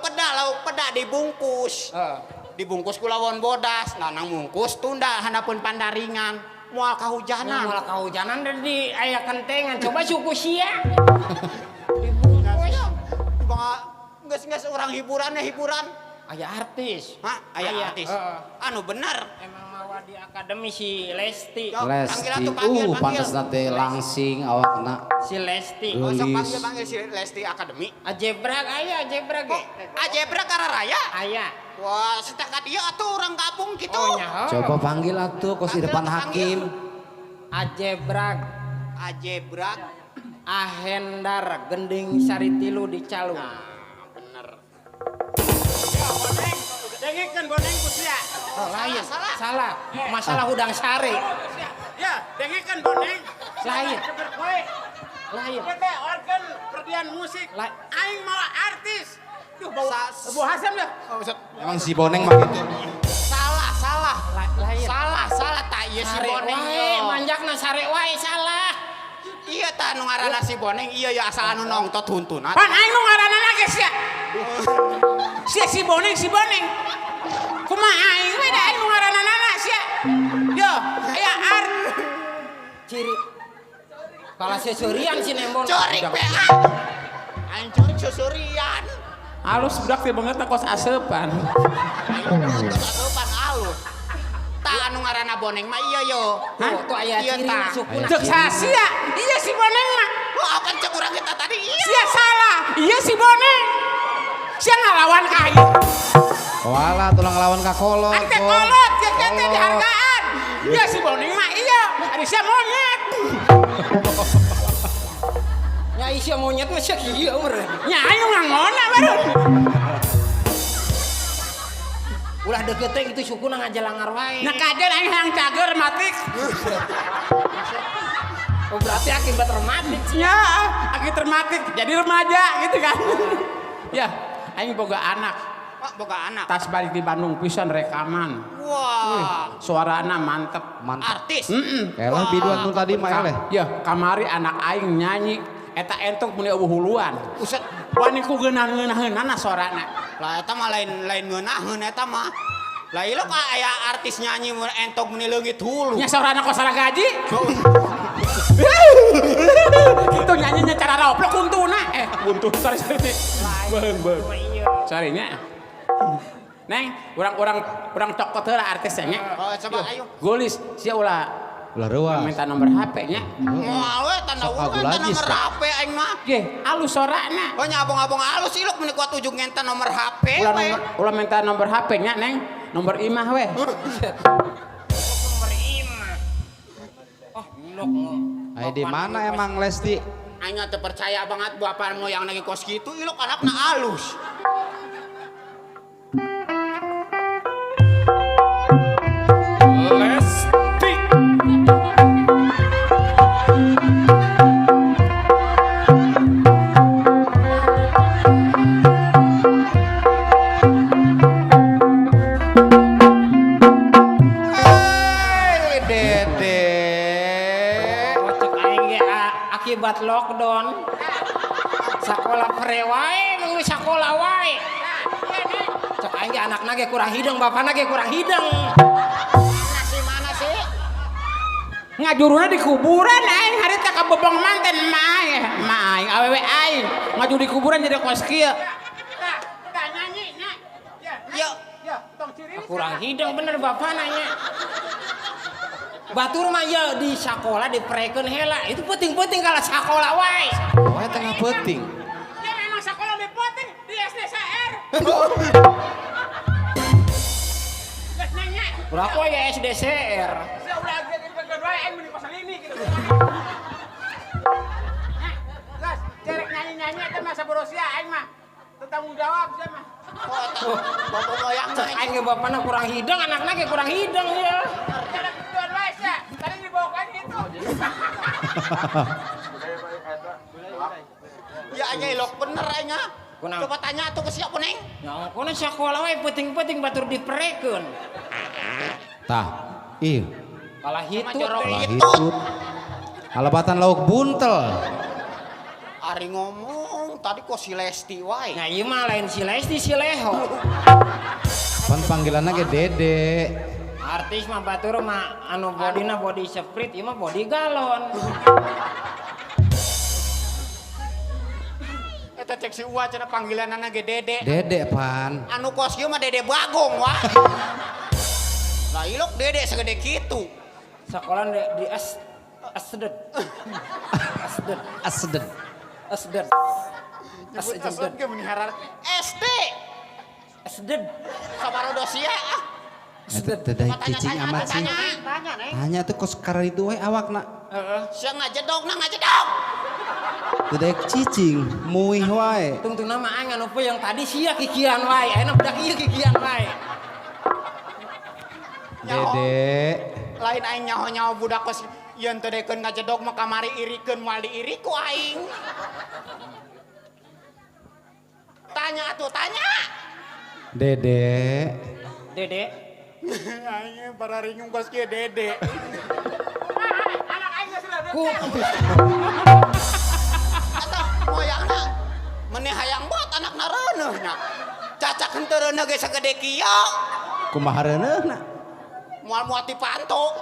peda dibungkus. Heeh. Dibungkus ku lawan bodas. Nanang mungkus tunda handapeun pandaringan moal kahujanan. Malah kahujanan di aya kentengan. Coba suku sia. Geus orang hiburan. Aya artis. Hah, aya artis. Heeh. Anu bener. Emang mawa di akademi si Lesti. Yo, Lesti. panggil atuh, panggil. Pantes teh langsing awakna. Si Lesti. Oh, sok Gelis. panggil si Lesti Academy. Ajebrag aya ajebrag ge. Ajebra Kararaya. Aya. Wah, setakat dia atuh orang gabung gitu. Oh nya. Coba panggil atuh kos di depan hakim. Ajebrag. Ajebra. Ahendar gending saritilu di Calung. Nah, bener. Dengekeun boneng ku sia. Oh, lain. Salah. Salah. Masalah hudang sare. Ya, dengekeun boneng. Lain. Cepet koe. Lain. Ieu teh organ perdian musik. La- Aing mau artis. Duh, bau Sa- Hasan ya. Emang si Boneng mah gitu. Salah. Lain. Salah tak ieu si Sare Boneng. wae, manjakna sare wae salah. Iya tah nu ngaranna si Boneng, iya ya asal anu nongtot huntunat. Pan aing nu ngaranana geus ya. Sia si boneng. Kumaha aing we da aing nu ngaranana sia. Yo, aya art. Ciri. Kalau sesurian si nembon. Corik PA. Aing corik susurian. Alus budak teh banget kos asepan. Asupan alus. Tah anu ngaranna Boneng mah iya yo. Tuh aya Iya ciri tah. masukuna. Cek sasia. Iya si boneng mah. Wah, kan cek urang kita tadi iya. Sia salah. Iya si boneng. Sia ngalawan ka ieu. Walah tulang lawan ka kolot. Ante Bon. kolot geus teh Kolot. dihargaan. Iya si boneng mah iya. Ari sia monyet. Ya isi monyet mah sia kieu meureun. Nya aing ngangona baru. Ulah deket teh itu sukuna ngajalangar wae. Nah kajen aing hayang cager matik. Oh berarti akibat rematik. Ya, aki termatik jadi remaja gitu kan. Ya, aing boga anak. Wah, boga anak. Tas balik di Bandung pisan rekaman. Wah, Suarana mantep. Mantap. artis. Elah biduan nu tadi mah eleh. Ya, kamari anak aing nyanyi eta entuk meni eueuh huluan. Uset. Wani ku geunah-geunahna suarana. Lah eta mah lain ngeunaheun eta mah. Lah ieu ka aya artis nyanyi entok meni leungit hulu. Nya suarana kos gaji. Itu nyanyinya cara roplok untuna. Buntu sorry. Beung. Sorry nya. Neng, urang cokot heula artisnya nya. Oh, coba ayo. Gulis sia ulah Ulah reuas. minta nomor HP nya. Moal we tanda Sok urang agulajis, nomor Kak. HP aing mah. Ge, alus sorana. Oh nya abong-abong alus iluk meni kuat ujung ngenta nomor HP we. Ulah minta nomor HP nya, Neng. Nomor imah we. Nomor imah. Oh, ilok. Ai di mana emang Lesti? Aing teu percaya banget bapak moyang lagi kos gitu, ilok anakna alus. Lesti. Hei, Dede. Oh, cek aing ge akibat lockdown. Sakola pre wae, mengwi sakola wae. Cek aing ge anakna ge kurang hidung, bapakna ge kurang hidung. Mana sih? Ngajuruna di kuburan aing harita ka bebong manten mah aing awewe aing ngajur di kuburan jadi kos kieu. Tah nyanyi nya. Ya, Tong ciri. Kurang hidung bener bapakna nya. Batur mah ya di sakola diprekeun heula. Itu penting-penting kalau sakola wae. Wae tengah penting. Ya memang sekolah di penting di SDCR. Geus nanya. Urang wae ya SDCR. Saya udah agak di bagian wae aing meni pasal ini gitu. Gas, cerek nyanyi-nyanyi eta mah saberosia aing mah. Tanggung jawab saya mah. bapak moyang Cek aing ge bapakna kurang hidung, anakna ge kurang hidung ya. Cerek tuan wae sia. Tadi dibawa kan gitu. Ya aja ilok bener aing. Kunang. Coba tanya tuh ke siapa neng? Ya ampun sakola wae penting-penting batur diprekeun. Tah, ih, Kalah hitut jorok. teh. lah hitut. Alabatan lauk buntel. Ari ngomong tadi kok si Lesti wae. Nah ieu mah lain si Lesti si Leho. Pan panggilanna ge Dede. Artis mah batur mah anu bodina body sprit, ieu mah body galon. Eta cek si Uwa cenah panggilanana ge Dede. Dede pan. Anu kos kieu mah Dede Bagong wah. Lah ilok Dede segede kitu. Sakola di asdet. Asdet. Aseden. Asdet. Ased Asdet. ge menihara SD. Asdet. Sabarodosia. Asdet. Teu cicing amat sih. Tanya neng. Hanya tuh kos karena itu wae awakna. Heeh. Sia ngajedog na ngajedog. Teu daek cicing, muih wae. Tungtung nama aing anu yang tadi sia kikian wae, ayeuna budak ieu kikian wae. Dede. Lain aing nyaho-nyaho budak kos yen teu dekeun ngajedog mah kamari irikeun moal diiri ku aing. Tanya atuh tanya. Dede. Dede. Aing para ringung kos kieu Dede. Anak aing geus sudah Ku Eta moyangna meneh hayang bot anakna reuneuh nya. Cacak henteu reuneuh ge sagede kieu. Kumaha reuneuna? Moal muati panto.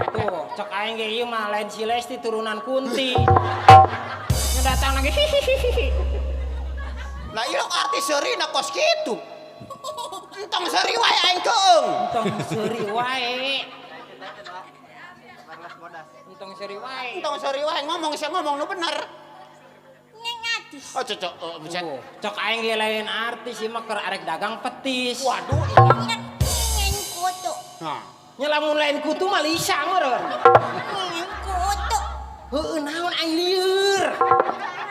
tuh, cek aing ge ieu mah lain si Lesti turunan Kunti. Nya datang lagi hihihi. Lah ilok artis seurina kos kitu. Entong seuri wae aing keung. Entong seuri wae. Entong seuri wae. Entong seuri wae ngomong sia ngomong nu bener. Neng artis. Oh cocok bisa. Tuh, cek aing ge lain artis ieu mah keur arek dagang petis. Waduh. Neng kutu. Nah, Nya lamun lain kutu mah Lisa meureun. Neng kutu. Heueuh naon aing lieur.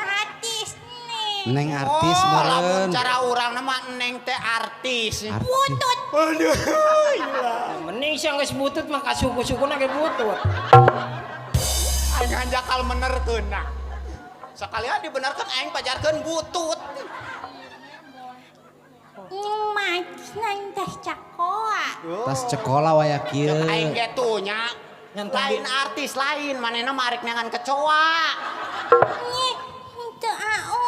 Artis neng. Neng artis oh, meureun. lamun cara urang nama neng teh artis. Butut. Aduh. Mending sia geus butut mah ka suku-sukuna ge butut. Aing hanjakal menerkeun nah. Sakalian dibenerkeun aing pajarkeun butut. Matis neng tas cakoa. Tas sekolah wae Cek kieu. aing ge tuh nya. Yang Lain artis lain, manehna mah arek nyangan kecoa. Nyi. Teu ao.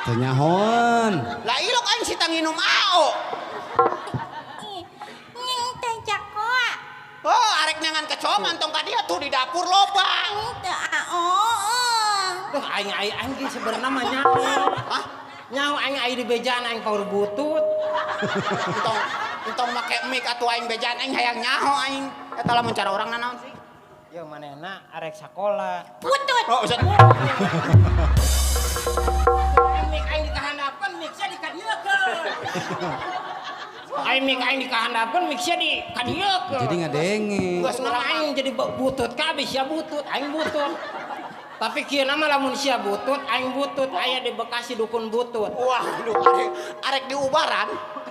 Teu nyahoan. Lah ilok aing sita nginum AO. Neng tas cakoa. Oh, arek nyangan kecoa mantong ka dia tuh di dapur loba. Teu ao. Duh aing ge sebenarnya mah nyaho. Hah? Nyaho aing aya di bejaan aing paur butut. Entong make mic atuh aing bejaan aing hayang nyaho aing. Eta lamun cara urang naon sih? Ya manehna arek sakola. Butut. Oh, usah. Mik aing dikahandapkeun, mik sia dikadieukeun. Aing mik aing dikahandapeun mik sia di kadiekeun. Jadi ngadenge. Geus nama aing jadi butut kabeh sia butut, aing butut. Tapi kieu nama lamun sia butut, aing butut, aya di Bekasi dukun butut. Waduh, arek di Ubaran.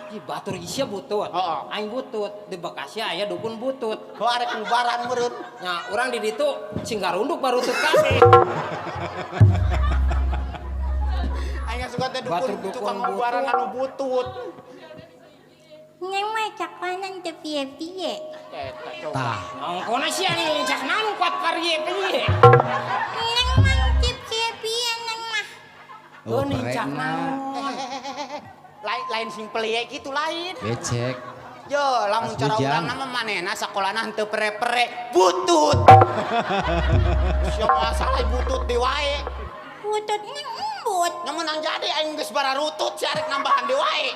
Di Batur sia butut. Heeh. Aing butut, di Bekasi aya dukun butut. Kau arek di Ubaran meureun. Nya urang di ditu singgarunduk barutut kabeh. Aing suka teh Batur dukun dukun tukang butut. Ubaran anu butut. Neng mah cakanan teu piye-piye. Eta coba. Tah. Ngkona sia nih cak nanu kuat piye. Neng mah teu piye-piye neng mah. Oh, nih berekna. cak nanu. Lain sing pelie gitu lain. Becek. Yo, lamun Pas cara hujan. urang nama manehna sakolana henteu pere-pere butut. Sia masalah butut di wae. Butut neng embut. Nya menang jadi aing geus bararutut si arek nambahan di wae.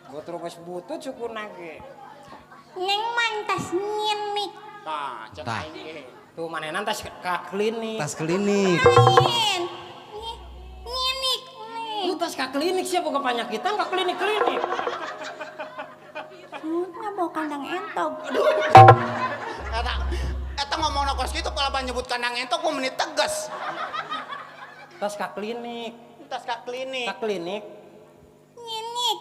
Butut geus butut syukurna ge. Neng mantas nyinik. Tah, cek Tah. aing ge. Tuh manehna tas ka klinik. Tas klinik. Lain. Nyinik. Lu tas ka klinik sia boga panyakitan ka klinik-klinik. Nggak bawa kandang entog. Eta ngomongna kos kitu kalau nyebut kandang entok ku menit tegas. Tas ka klinik. Tas ka klinik. Ka klinik. Nyinik.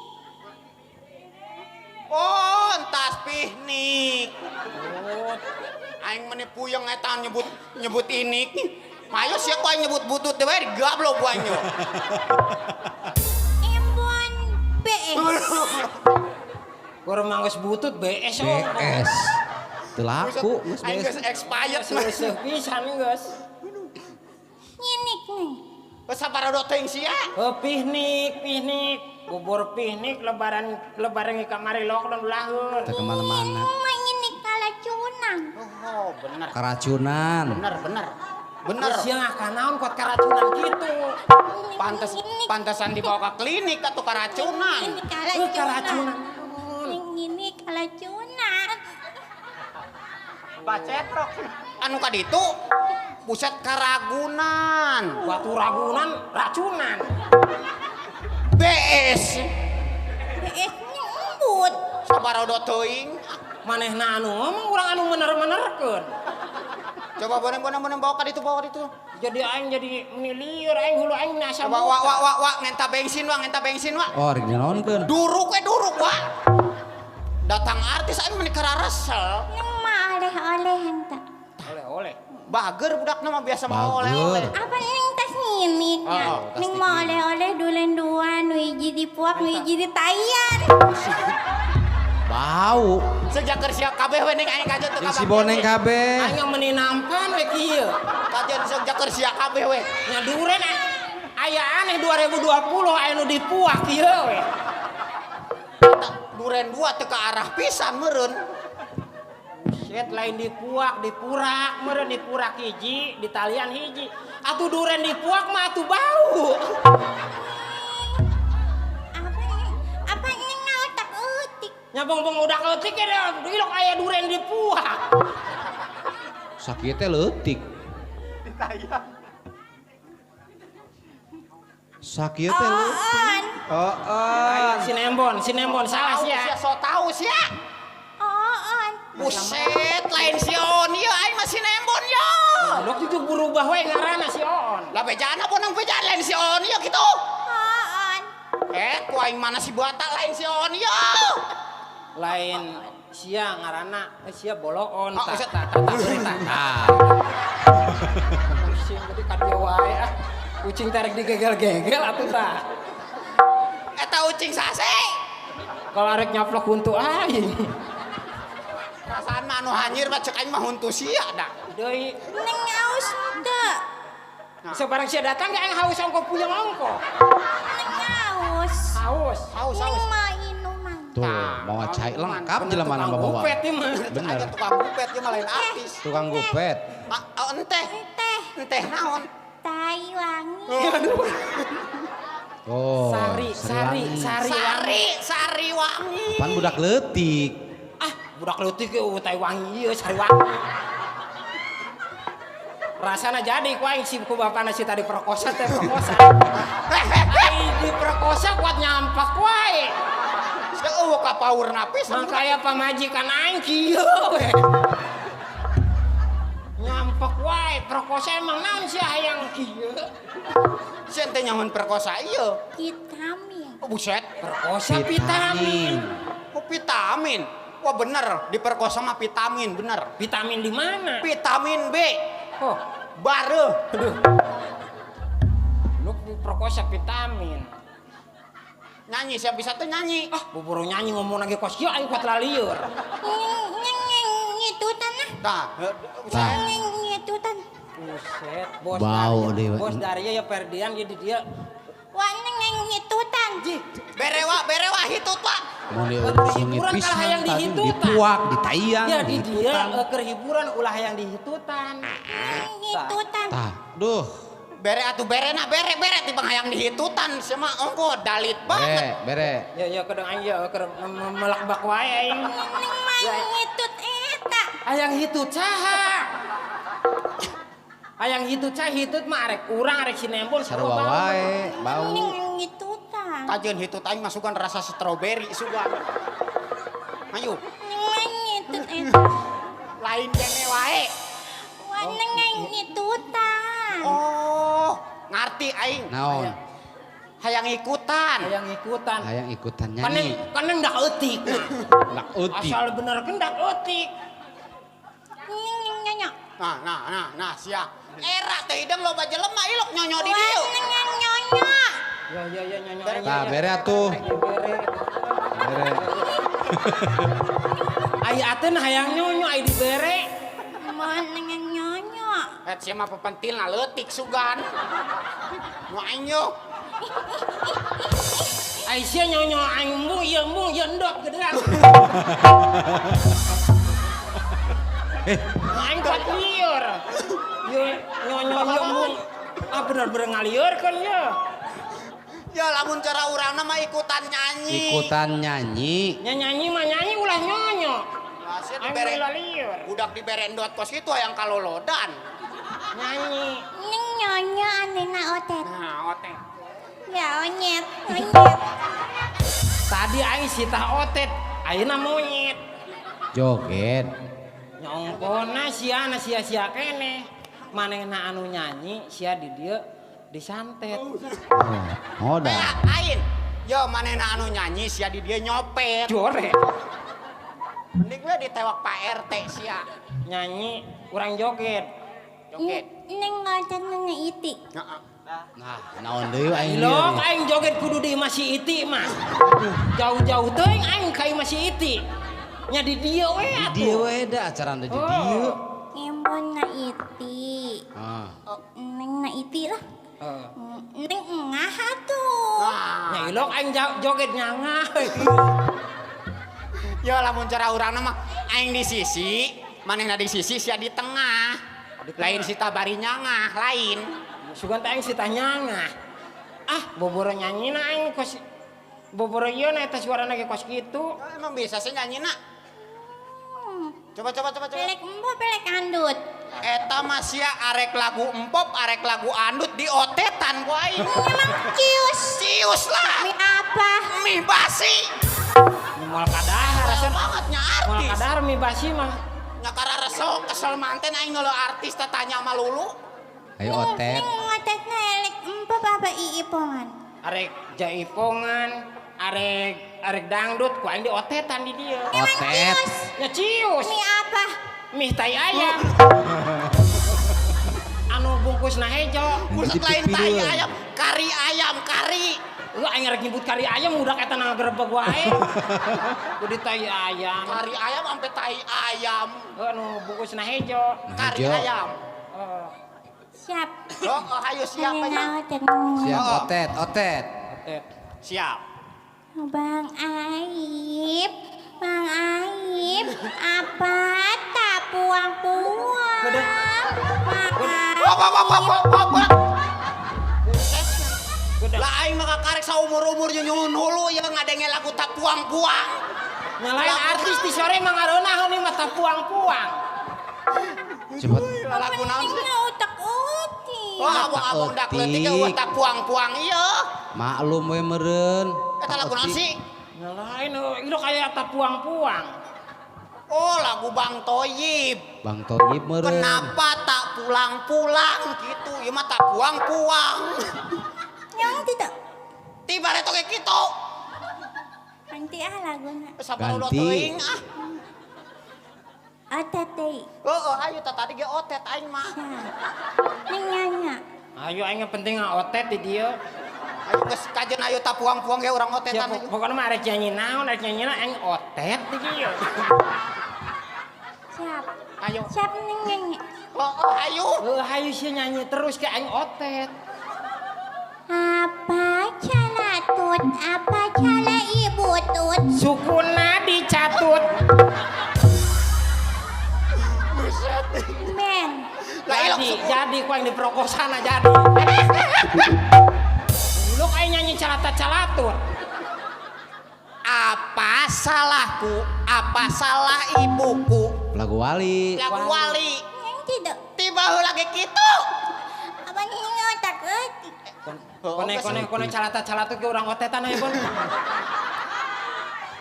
Oh, tas piknik. Oh, Aing meni puyeng eta nyebut inik. Mayo sia ku aing nyebut butut teh we digablok ku aing. Embon BS. urang manggeus butut BS oh. BS. Teu laku, geus Aing geus BS. expired. Seueuh pisan geus. Nyinik neng. Geus sabaraha teuing sia? Oh, piknik. Bubur piknik lebaran ke kamari lockdown laheur. Teu kemana-mana. Mah nyinik kalacunan. Oh, bener. Keracunan. Bener. Sia ngakanaon kot karacunan kitu. Pantesan dibawa ke klinik atuh karacunan. Nyinik Karacunan. kalacunan. Nyinik kalacunan. Bacetok. Anu ka ditu buset karagunan. Batu ragunan racunan. BS. BS nya embut. Sabaraha teuing? Manehna anu ngomong urang anu bener-benerkeun. Coba boneng bawa ka ditu. Jadi aing jadi menilieur aing hulu aing asa Coba wa ngenta bensin wa. Oh, rek dinaonkeun. Duruk wa. Datang artis aing meni kararesel. Neng mah oleh-oleh henteu. oleh-oleh. Bager budakna mah biasa mau Bager. oleh-oleh. Apa neng tas nyinik nya? Oh, tas Neng mah teknik. oleh-oleh dulen dua, nu hiji dipuak, nu hiji ditayan. Bau. Sejak kerja kabeh we ning aing kajen teu Jeung si boneng kabeh. Aing yang meni nampan we kieu. Kajen sejak kerja kabeh we. Nya duren aya aneh 2020 aya nu dipuak kieu we. Duren dua teu ke arah pisan meureun. Set lain dipuak, dipurak, meureun dipurak hiji, ditalian hiji. Atuh duren dipuak mah atuh bau. Apa neng otak utik? Nya bong-bong udah leutik ge dilok aya duren dipuak. Sakieu teh leutik. Sakieu teh leutik. On. Sinembon salah sia. Sia so tau sia. On. Buset, lain si On ieu aing masih nembon yo. Dok itu berubah we ngaranna si On. Lah bejana pun bejana lain si On ieu kitu. On. Ku aing mana si Bata lain si On ieu. Lain sia ngaranna sia boloon Oh, tak buset. tak tak. Kucing tadi kadia wae ah. Kucing tarik digegel-gegel atuh tah. Eta ucing sase. Kalau arek nyaplok huntu aing. Perasaan mah anu hanyir mah cek aing mah huntu sia da. Deui Neng haus teu. sebarang sia datang ge aing haus ongko punya ongko. Neng haus. Haus. Haus Neng haus. mah inuman. Tuh, mau cai lengkap jelema Tukang nama bawa. gupet ieu mah. Bener. Aja tukang gupet ieu mah lain artis. Tukang gupet. Enteh. Teh. Enteh naon. Tai wangi. Oh, Sari wangi. Sari wangi. Pan budak leutik. Ah, budak leutik ge tai wangi ieu sari wangi. Rasana jadi ku aing si ku bapana si tadi perkosa teh perkosa. Aing diperkosa kuat nyampak wae. Seueuh ka paur napis. Makanya pamajikan aing kieu we. Nyampak wae perkosa emang naon sih hayang kieu. Sieun teh nyamun perkosa ieu. Vitamin. Oh, buset. Perkosa vitamin. Oh, vitamin. Wah bener, di perkosa mah vitamin, bener. Vitamin di mana? Vitamin B. Oh, Bareuh. aduh. Lu perkosa vitamin. Nyanyi siapa bisa tuh nyanyi. Ah, buburu nyanyi ngomong lagi kos kieu aing kuat lalieur. Ngitutan lah. Tah, Ngitutan. Buset, bos Bau dari, deh. bos dari ya Ferdian jadi dia. Wah ngitutan. berewa hitut Pak. Mulai Hiburan pisan kalau yang tadi dihitutan. dipuak, ditayang, Ya di dia dihitutan. kehiburan ulah yang dihitutan. Ngitutan. Tah, duh. Bere atuh bere tibang hayang dihitutan sama ongko dalit banget. Bere. Ya kedeng aing ya keur melakbak wae aing. Ngitut eta. Hayang hitut saha? Hayang hitut saha hitut mah arek urang arek sinembol Sarua wae, bau. Ngitutan. Kajeun hitut aing masukan rasa stroberi sugan. Ayo, Ngitut eta. lain kene wae. Wah ngitutan. Oh, ngarti aing. Naon? Hayang ikutan. Hayang ikutan. Hayang ikutan Kaneng nyanyi. kaneng dak eutik. Lak uti. Asal bener kan dak eutik. Nyanyi. Nah, sia. Era teh hideung loba jelema ilok nyonyo di dieu. Nyonya. Ya nyanyi. Tah, bere atuh. Bere. Ai ateun hayang nyonyo ai dibere. Mana nyonya. Et sia mah pepentilna leutik sugan. Nu aing yo. Ai sia nyonyo aing mung ieu endot gedean. Aing kuat lieur. Ye nyonyo ieu mung. Ah bener-bener ngalieureun ya. Ya lamun cara urangna mah ikutan nyanyi. Ikutan nyanyi. Nyanyi mah nyanyi ulah nyonyo. Hasil Aing dibere. ulah lieur. Budak dibere endot kos kitu hayang kalolodan. Nyanyi. Nyonya anena otet. Nah, oteng. Ya onyet. Tadi aing sitah otet, ayeuna monyet. Joget. Nyongkona sia-sia kene. Manehna anu nyanyi sia di dieu disantet. Oh, dah. Lain. Yo manehna anu nyanyi sia di dia nyopet. Jore. Mending we ditewak Pak RT sia. Nyanyi urang joget. Joget. Neng otet nena iti. Heeh. Nah, naon deui aing Lok lieur. aing joget kudu di masih iti mah. Jauh-jauh teuing aing ka masih iti. Nya di dieu we Di atuh. dieu we da acara di dieu. Embon na iti. Ah. Neng na iti lah. Heeh. Neng ngah atuh. Nya ilok aing joget nyangah. Ya lamun cara urangna mah aing di sisi, manehna di sisi sia di tengah. Lain sita bari nyangah, lain. Sugan teh aing sitah nyangah. Ah, boboro nyanyina aing kos boboro ieu na eta suarana ge kos kitu. Emang bisa sih nyanyina. Coba. Pelek embo pelek andut. Eta mah sia arek lagu empop, arek lagu andut di otetan ku aing. Emang cius lah. mie apa? Mie basi. Moal kadahar Rasa asa banget nya moal artis. kadahar mi basi mah. Nya kararesok kesel manten aing ngeuleuh artis teh tanya sama Lulu. Ayo otet. Neng ngotet na elek embo baba iipongan. Arek jaipongan, arek dangdut ku aing di otetan di dieu. Otet. Nya cius. Mie apa? Mie tai ayam. Anu bungkusna hejo. Budak lain tai ayam, kari. Lu aing rek nyebut kari ayam udah eta ngagerebeg wae. Kudu tai ayam. Kari ayam sampai tai ayam. Anu bungkusna hejo. Kari Hejo. ayam. Siap. Oh, ayo siapa Neng ya? ngotet. Siap Oh. otet. Otet. Siap. Bang Aib, apa tak puang-puang? Gede. Wah. Udah. Lah aing mah karek saumur-umur nyunyun hulu ya ngadenge lagu tak puang-puang. Nyalain artis di sore mah ngareunah nih mah puang-puang. Cepet. Lagu naon sih? Pentingnya utak-utik. Wah, abang dak leutik Otik. tak puang-puang ieu. Maklum we meureun. Eta lagu naon sih? Lain, itu kayak tak puang-puang. Oh, lagu Bang Toyib. Bang Toyib meureun. Kenapa tak pulang-pulang gitu? Ya mah tak puang-puang. Yang tidak. Tiba itu kayak gitu. Nanti laguna. Sabar udah Ganti. teuing ah. Otet deh. Ayo tadi ge otet aing mah. Nanya. Ayo aing penting otet di dia. Ayo geus kajen ayo tak puang-puang ge urang otetan. Siap, pokoknya mah arek nyanyi naon, aing otet di dia. Siap. Ayo. Siap nyanyi. Ayo. Hayu sih nyanyi terus ke aing otet. Apa cala tut? Apa cala ibu tut? Sukuna dicatut. Men. Lah ilok Jadi ku yang diperokosana jadi. Lu kayak nyanyi calata-calatut. apa salahku? Apa salah ibuku? Lagu Wali. Lagu Wali. Yang tidak. Tiba heula ge kitu. Apa nyanyi otak euy? Kone calata-calatut ke urang otetan aya pun.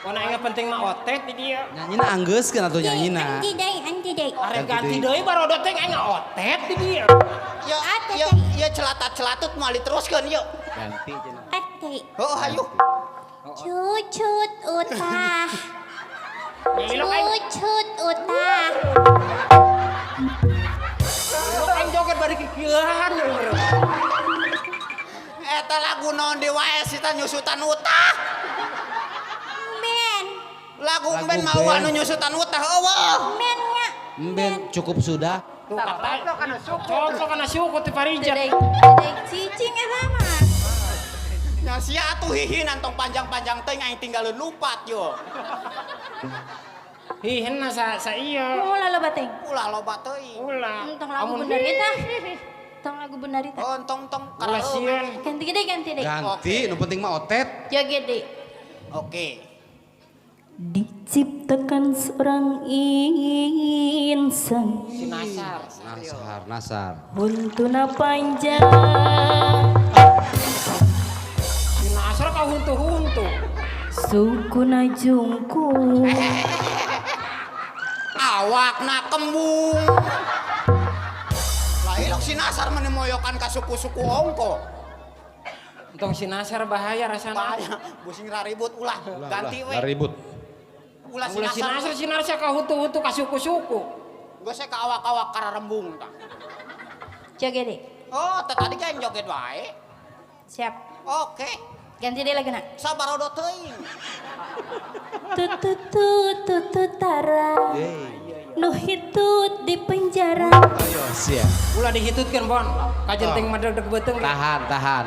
Kone aing penting mah otet di dia. Nyanyina anggeuskeun atuh nyanyina. Anti day. Arek ganti deui barodot teh aing otet di dia. Ya celata-celatut mau diteruskeun yuk. Ganti cenah. Ate. Oh ayo. Cucut utah. Ilok aing Cucut utah. joget bari kikieuhan. Eta lagu naon di wae sita nyusutan utah. Men. Lagu Lagu ben mau band. anu nyusutan utah eueuh. Mennya. Emben cukup sudah. Tuh kata cocok kana syukur ti Farijat. Dedek cicing eta mah. Nya sia atuh hihin antong panjang-panjang teh aing tinggalin lumpat yo. Hihin sa iya. Ulah lo bateng. Ulah loba teuing. Ulah. Tong lagu bener eta. Tong lagu bener eta. Oh tong Ulah sieun. Ganti gede. Ganti, nu penting mah otet. Joget deh. Oke. Diciptakan seorang insan Sinasar. Nasar. buntuna panjang Sinasar ka huntu-huntu. sukuna jungkung Awakna kembung. Lah ilok si Nasar menemoyokan ka suku-suku ongko. Entong sinasar bahaya rasana. Bahaya, busing raribut ulah. Ganti we. Ribut. Ulah si Ulah Nasar. sinasar ka huntu-huntu ka suku-suku. Gose ka awak-awak kararembung tah. joget deh. Oh, tadi kan joget wae. Siap. Oke. Ganti deh lagi nak. Sabar odo teuing. Tututara nu hitut di penjara Ayo siap. Ulah dihitutkeun bon. Kajenting madeg beuteung. Tahan.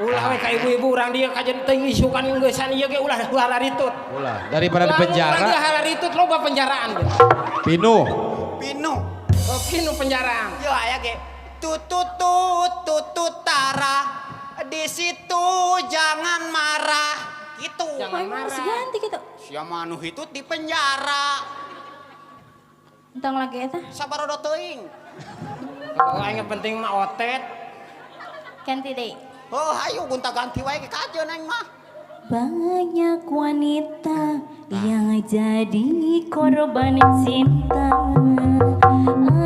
Ulah we ka ibu-ibu urang dia kajenting isukan geussan ieu ge ulah laritut. Ulah daripada di Urang penjara. dia laritut loba penjaraan. Pinuh. Pinu. Oh, kinu penjaraan. Yo aya ge. Tututara. Di situ jangan marah. Gitu. Jangan marah. harus ganti gitu. Sia manu hitut di penjara. Entang lagi eta. Sabar odo teuing. Oh, aing penting mah otet. Ganti deh. Oh, hayu gunta ganti wae ke kajeun aing mah. Banyak wanita yang jadi korban cinta.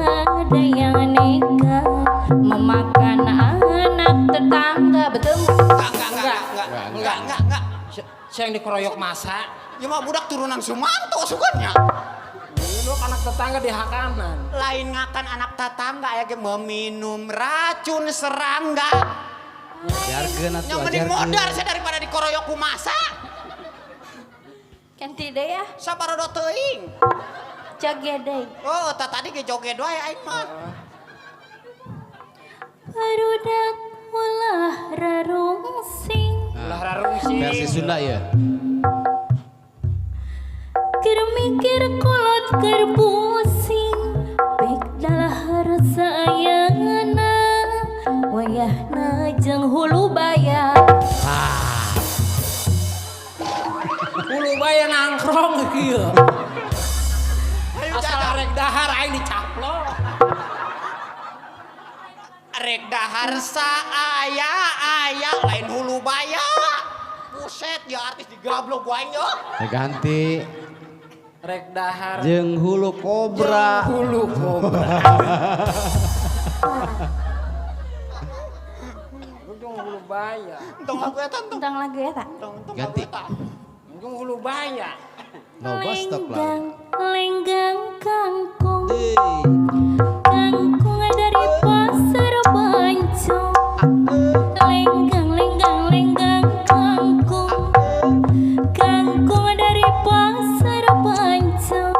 Ada yang nekat memakan anak tetangga. Betul? Enggak. Siang dikeroyok masa. Ya mah budak turunan Sumanto sukanya. Lu anak tetangga di hakanan. Lain ngakan anak tetangga aya ge meminum racun serangga. Ajarkeun atuh Yang mending ajarkeun. modar saya daripada dikeroyok ku masa. Ganti deh ya. Sabar odo teuing. Joget deh. Oh, tadi ge joget wae aing mah. Barudak ulah rarungsing. Ulah rarungsing. Versi Sunda ya. Keur mikir kolot keur pusing. Bek dalahar saayana. Wayahna jeung hulu bayar. Hulu baya nangkrong kieu. Ayo Asal jajan. arek dahar aing dicaplok. Rek dahar aya lain hulu baya. Buset. ya artis digablok gua aing yo. Ganti Rek dahar. jeung hulu kobra. Hulu kobra. Ujung hulu baya. Tong lagu eta tong. Tentang lagu ya tak? Ganti. Ujung hulu baya. Loba stop lah. Lenggang, lenggang kangkung, Deui. kangkung dari pasar Bancong. Lenggang, lenggang, lenggang kangkung, kangkung dari pasar Bancong.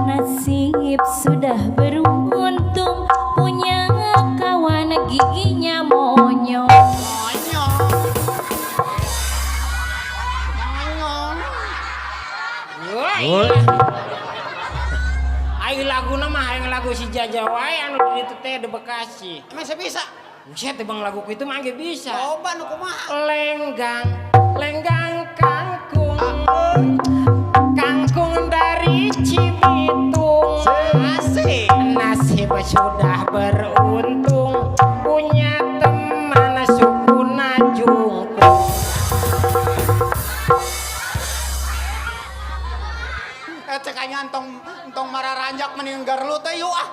Nasib sudah beruntung punya kawan giginya monyong. Monyong. Monyong. Woi. Ayo lagu nama hayang lagu si Jaja wae anu di ditu teh di Bekasi. Emang bisa? Buset bang lagu itu mah ge bisa. Coba nu kumaha? Lenggang, lenggang kangkung, kangkung dari Cibitung. Asik. Nasib sudah beruntung punya teman suku Najungkung. Cek aing entong mararanjak meninggar lu teh yuk ah.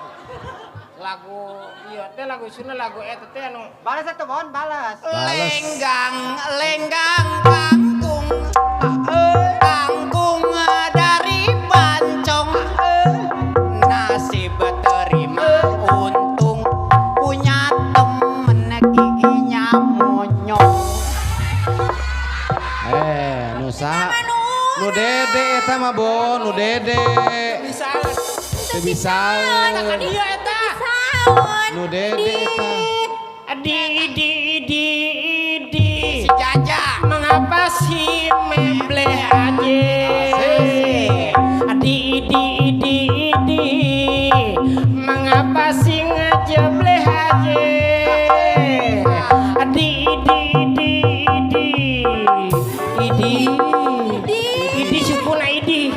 Lagu iya teh lagu Sunda lagu eta teh anu Balas atuh Bon, balas. Balas. Lenggang, lenggang kangkung. Kangkung dari Bancong. Nasib terima untung punya temen giginya monyong. Nusa. Nu dede eta mah Bon, nu dede. bisa Teu bisa. iya eta Nu dede eta. di Si Jaja. mengapa si membleh aja di mengapa si ngejebleh aja idi sukuna idi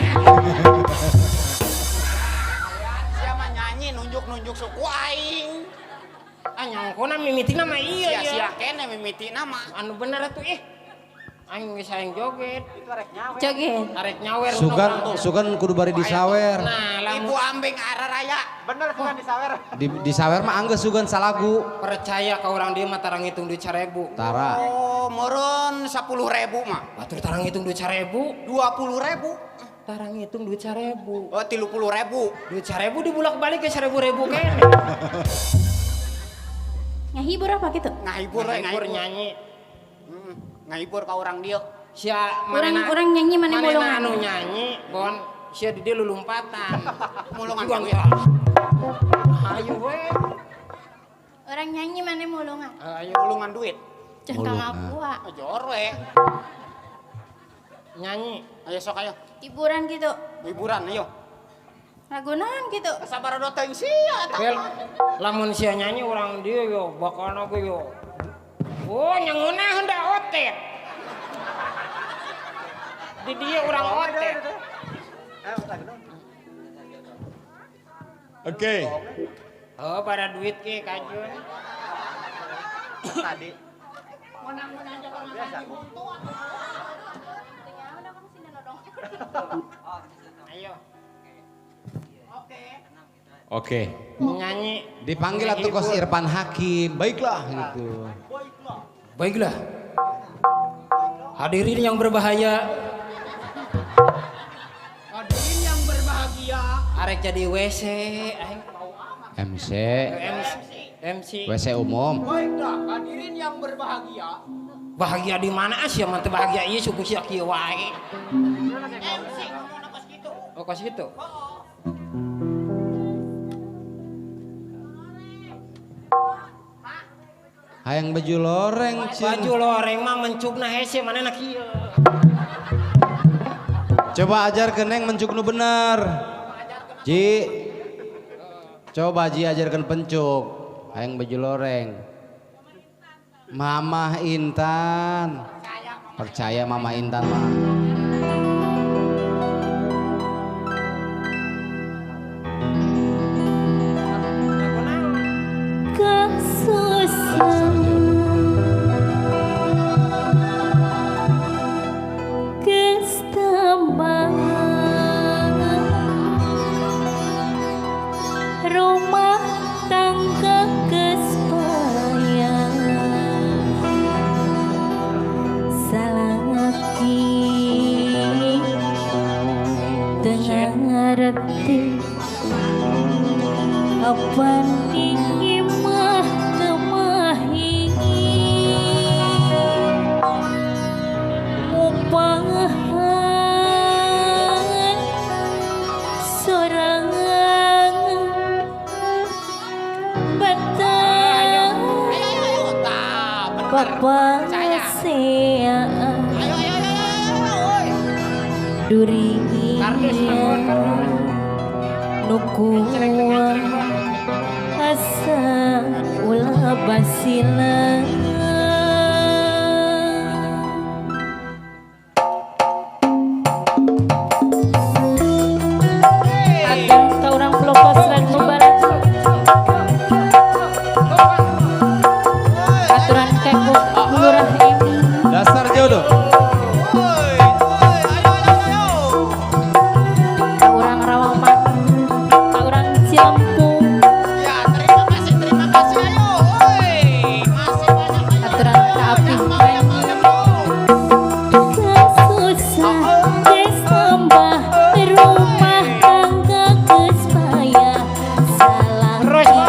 Siapa nyanyi nunjuk-nunjuk suku aing. nyangkona mimiti nama iya Sia-sia kene mimiti nama. anu bener tuh aing geus hayang joget Joget. arek nyawer Sugan kudu bari disawer. nah Ibu lamun ambing araraya. Bener suka disawer. Disawer mah anggeus sugan salagu. percaya ka urang dia mah tarang hitung duit 1.000 Tara. Oh, meureun 10.000 mah. batur tarang hitung duit 1.000 20.000. tarang hitung duit 1.000 Oh, 30.000. duit 1.000 dibulak-balik ke 1.000 kene Ngahibur apa gitu? Ngahibur ngahibur ngahibur nyanyi ngahibur ka urang dia. sia Orang nyanyi mana mulungan? anu nyanyi bon sia di dia lulumpatan Mulungan Juang duit. ayo we Orang nyanyi mana mulungan? ayo Mulungan duit. Cengkang aku ah. Jor we. nyanyi Ayo sok ayo. Hiburan gitu. Hiburan ayo. Lagu naon gitu. Sabaraha teuing sia eta. well lamun sia nyanyi urang dia yo bakana ge yo oh nyangeuna hendak otet di dia urang otet Oke. oh pada duit ke kajun Tadi. ayo Oke. nyanyi Dipanggil atuh kos Irfan Hakim. Baiklah gitu. baiklah hadirin yang berbahaya Hadirin yang berbahagia. arek jadi WC aing MC. MC WC umum. Baiklah, hadirin yang berbahagia. bahagia di mana sih mah teu bahagia ieu suku sia kieu wae MC ngomongna kos kitu. oh kos kitu Hayang baju loreng baju cing. loreng mah mencupna hese manehna kieu Coba ajarkeun neng mencuk nu bener. Ji. Coba Ji ajarkeun pencuk. Hayang baju loreng. Mamah Intan. Percaya Mama Intan mah. Kesusahan papan imah temahi upahan sorangan batang papa sea durian nukuang asa ulah basilan ada ka urang pelopos lan mubarak aturan kekuk lurah ini Dasar jodoh. ka urang Rawaman ka urang Ciampung Ya, terima kasih ayo. Woi, masih banyak aturan ka Apih Banyu susah desambah rumah tangga geus payah salah ngerti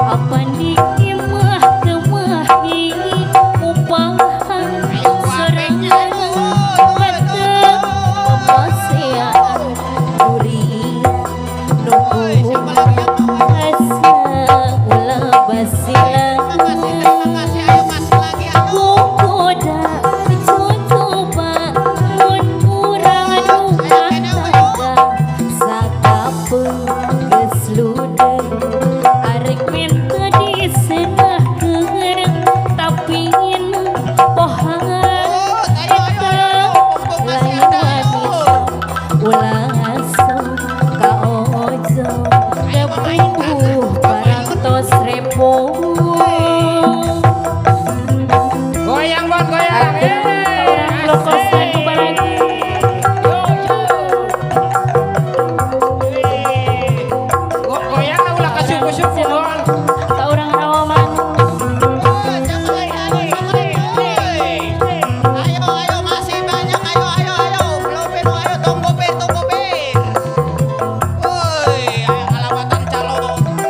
apa di imah temahi upahan sorangan batang papasean durian nukuang asa ulah basilan Gogoda coba mun urang rumah tangga sakapeung geus ludeng arek minta disenahkeun tapi pohangan eta lain wanita ulah asem ka ojo tepuh parantos repo Goyang Bon, goyang. orang lokos dan lagi Goyang lah ulah kasup-kasup Bon. ka orang Rawaman Ayo masih banyak ayo belum ayo tunggu ber woi ayo kalawatan calo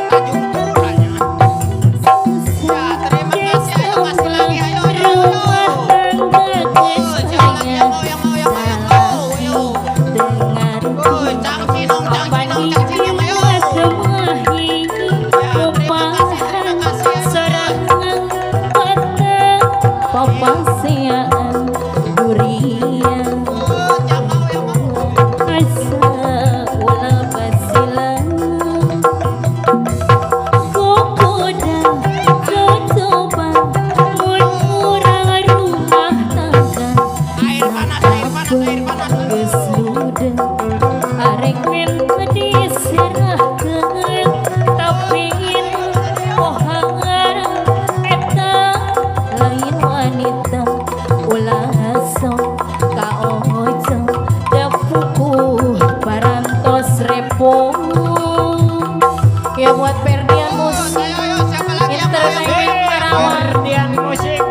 Tanjung Puranya ya terima kasih ayo masih lagi ayo rumah tangga geus yang mau ayo dengar woi cang cinong ayo temahi upahan sorangan batang papasean durian asa ulah basilan gogoda coba mun urang rumah tangga air panas geus ludeng arek minta diserahkeun tapi pohangan eta lain wanita ulah asem ka ojo dapukuh parantos repo ya buat Ferdian Musik ayo siapa lagi yang mau Entertainment Karawang Ferdian musik.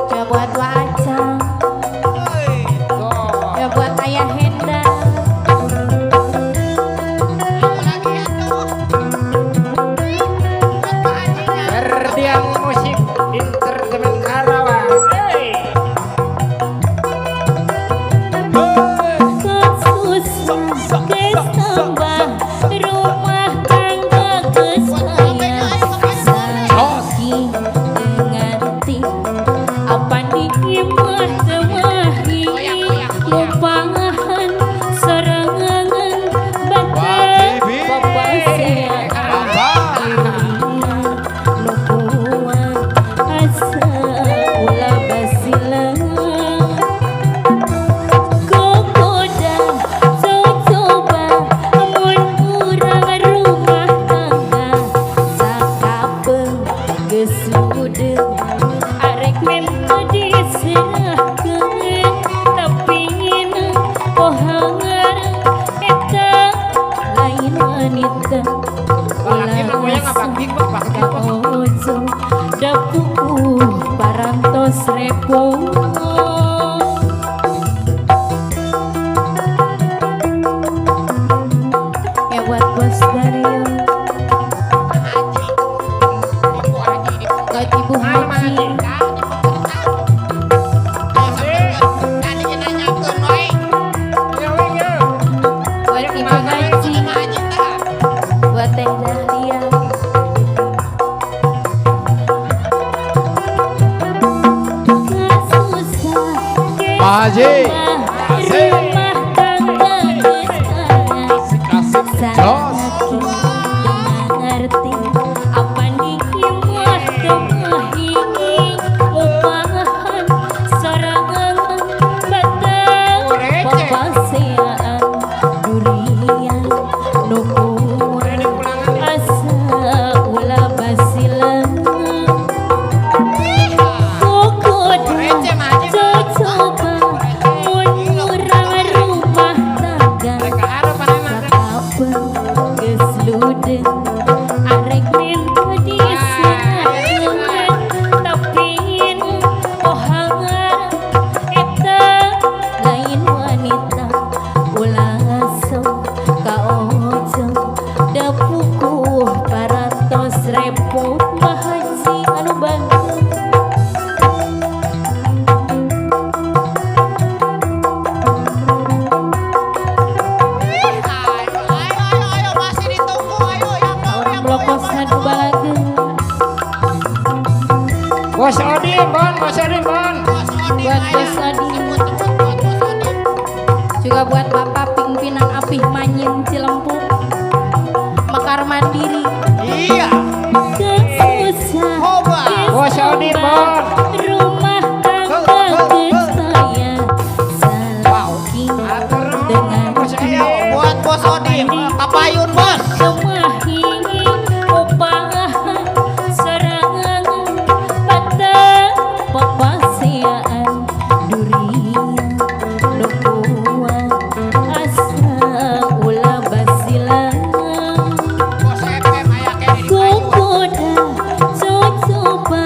ya buat Wacang ya buat Ayah Henda Ferdian musik Entertainment Karawang. Hey. kesusah kesambah rumah tangga geus payah saiki nganti apa di imah temahi upahan sorangan batang papasean nukuang asa ulah basilan gogoda coba mun urang rumah tangga sakapeung geus ludeng arek minta diserahkeun tapi pohangan eta lain wanita Laki mah goyang apa kickbox, Pak? ka ojo dapuh parantos repo Bu Haji. Buat Ibu Haji. Buat Teh Dahlia. Pak Haji. Rumah tangga Asik. Jos. ngerti apa nikmat kemahi upahan sorangan batang papasean durian nukuan asa ulah basilan kokoda cocoba murang rumah tangga sakapeng geus ludeng arek minta disarangan tapi ohangan eta lain wanita ulah asem ka ojong da pukuh parantos repot Haji anu bantu. Orang blokosan balageun. Bos Odin, Bon, Bos Odin, Bon. Buat Bos Adi. Juga buat Bapak pimpinan Apih Manying Cilempu. Mekar Mandiri. Iya. Kesusah. Coba. Bos Odin, Bon. Rumah tangga saya saking dengan Buat Bos Odin, Kapayun Bos. kemahi upahan serangan patah papasean durian nukuan asa ulah basilan Bos FM aya kene di kokoda cocoba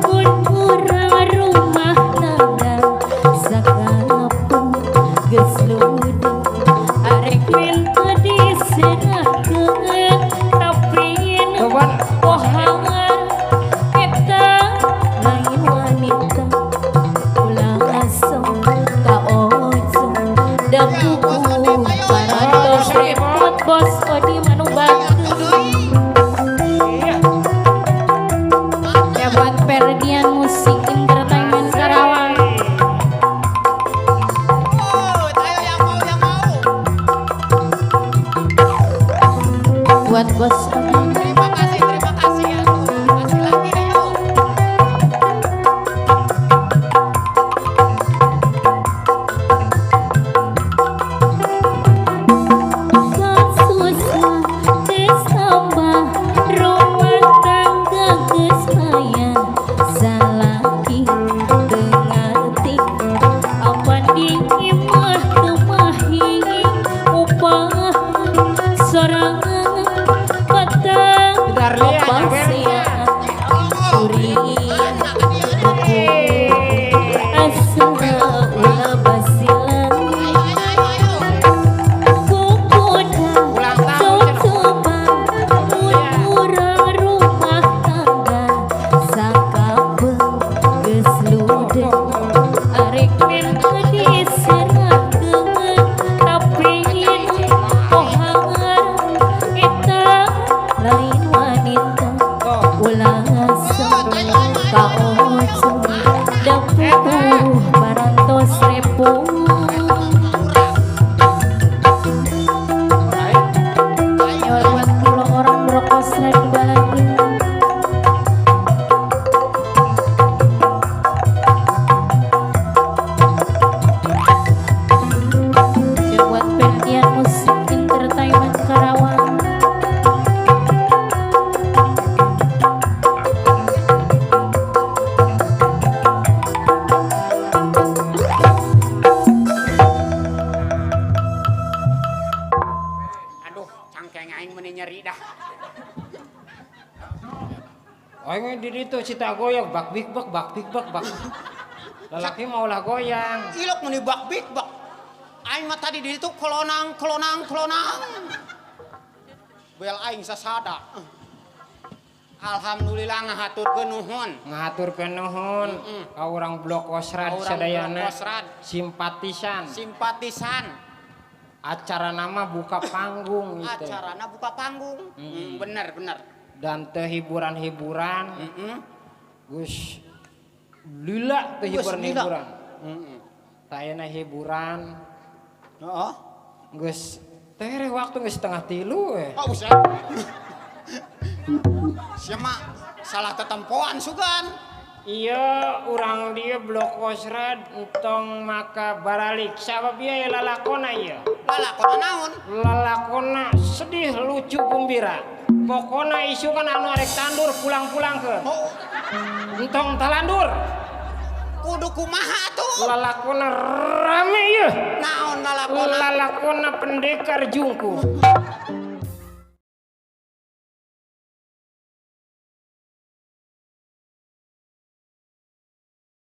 mun urang rumah tangga sakapeng geus ludeng arek minta diserahkeun tapi Bon. ohangan eta lain wanita ulah asem ka ojong da pukuh parantos repot Bos Odi manu bantu. Ya buat Perdian Musik Entertainment Karawang. Ayo yang mau. Buat Bos Odi. Terima kasih ya. Kasih lagi deh yuk. Susah ditambah rumah tangga geus maya salaki dengarti apa diimah kemahi upah sorangan patang Darlia, papasean durian asa ulah basilan kokoda cocoba urang rumah tangga sakapeng geus ludeng arek minta diserahkeun tapi ohangan eta lain wanita ulah asem ka ojong da pukuh parantos repot. Ya buat pulau orang brokos lagi balagi. Ya buat Perdian Musik Entertainment Karawang. Aduh, cangkeng aing meni nyeri dah. Aing di ditu cita goyang bak big bak. Lalaki mau lah goyang. Ilok meni bak big bak. Aing mah tadi di itu kelonang. Bel aing sasada. Alhamdulillah ngahaturkeun nuhun. Ngaturkeun nuhun ka urang Blok Osrad sadayana. Kosrad Simpatisan. simpatisan. Acara nama buka panggung gitu. Acarana buka panggung. Bener bener. Dan teu hiburan-hiburan. Gus lila teu Geus lila. hiburan-hiburan. Tayana hiburan. Heeh. Gus tere waktu geus 2:30 we. Oh usah. Siapa salah tetempoan sugan. Iya, urang dia Blok Osrad entong maka baralik sabab ieu lalakona ieu. Lalakona naon? Lalakona sedih lucu gembira. Pokona isu kan anu arek tandur pulang-pulang ke. Oh, Entong talandur. kudu kumaha tuh? Lalakona rame ieu. Naon lalakona? Lalakona pendekar jungku.